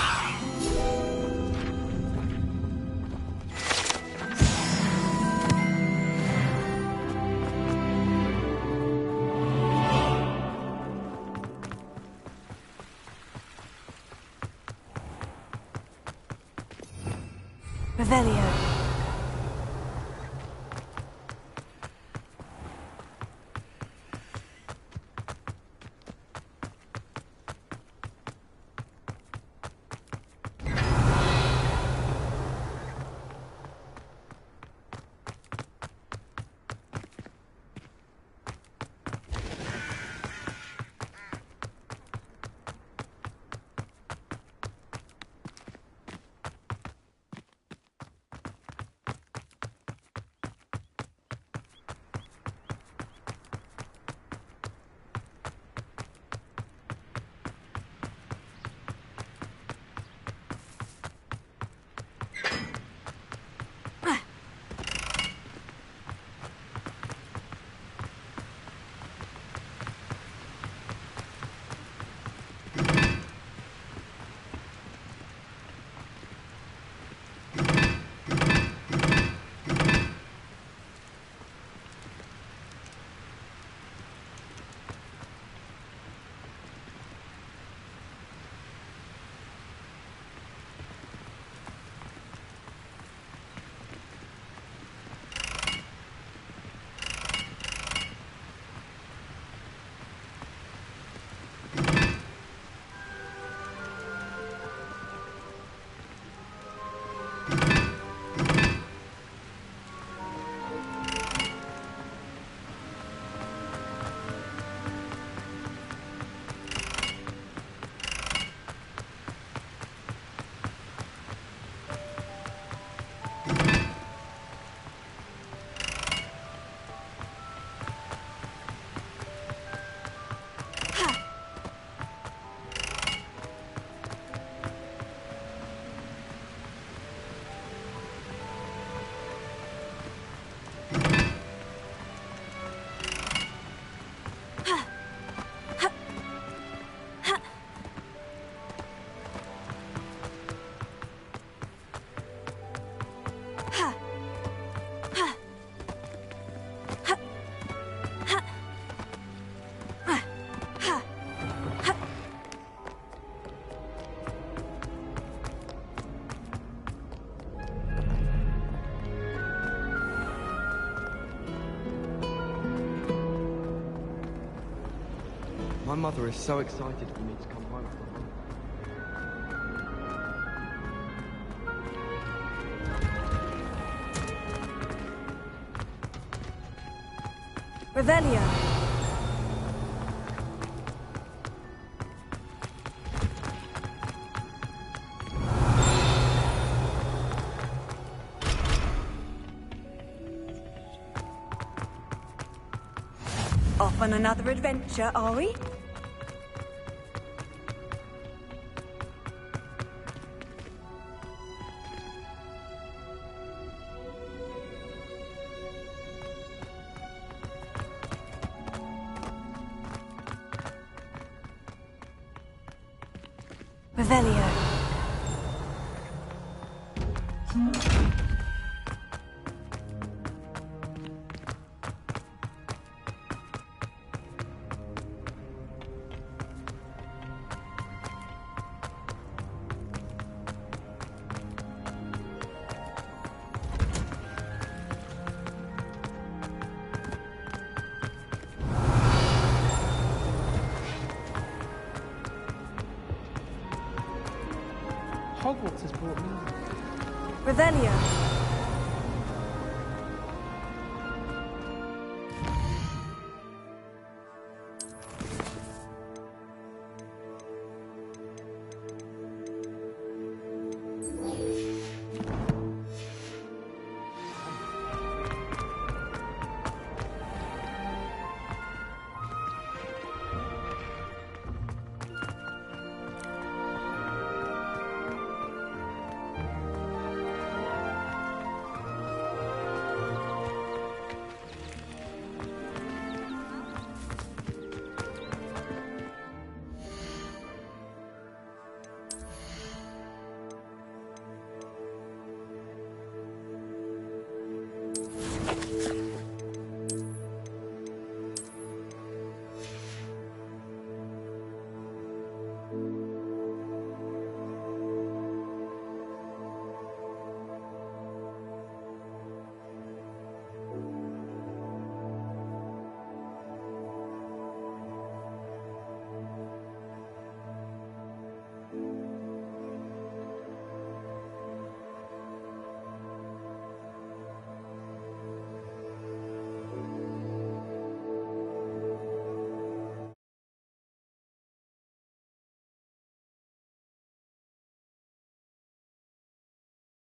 Revelio. My mother is so excited for me to come home from her. Revelio. Off on another adventure, are we? Revelio. Hogwarts has brought me. Revelio.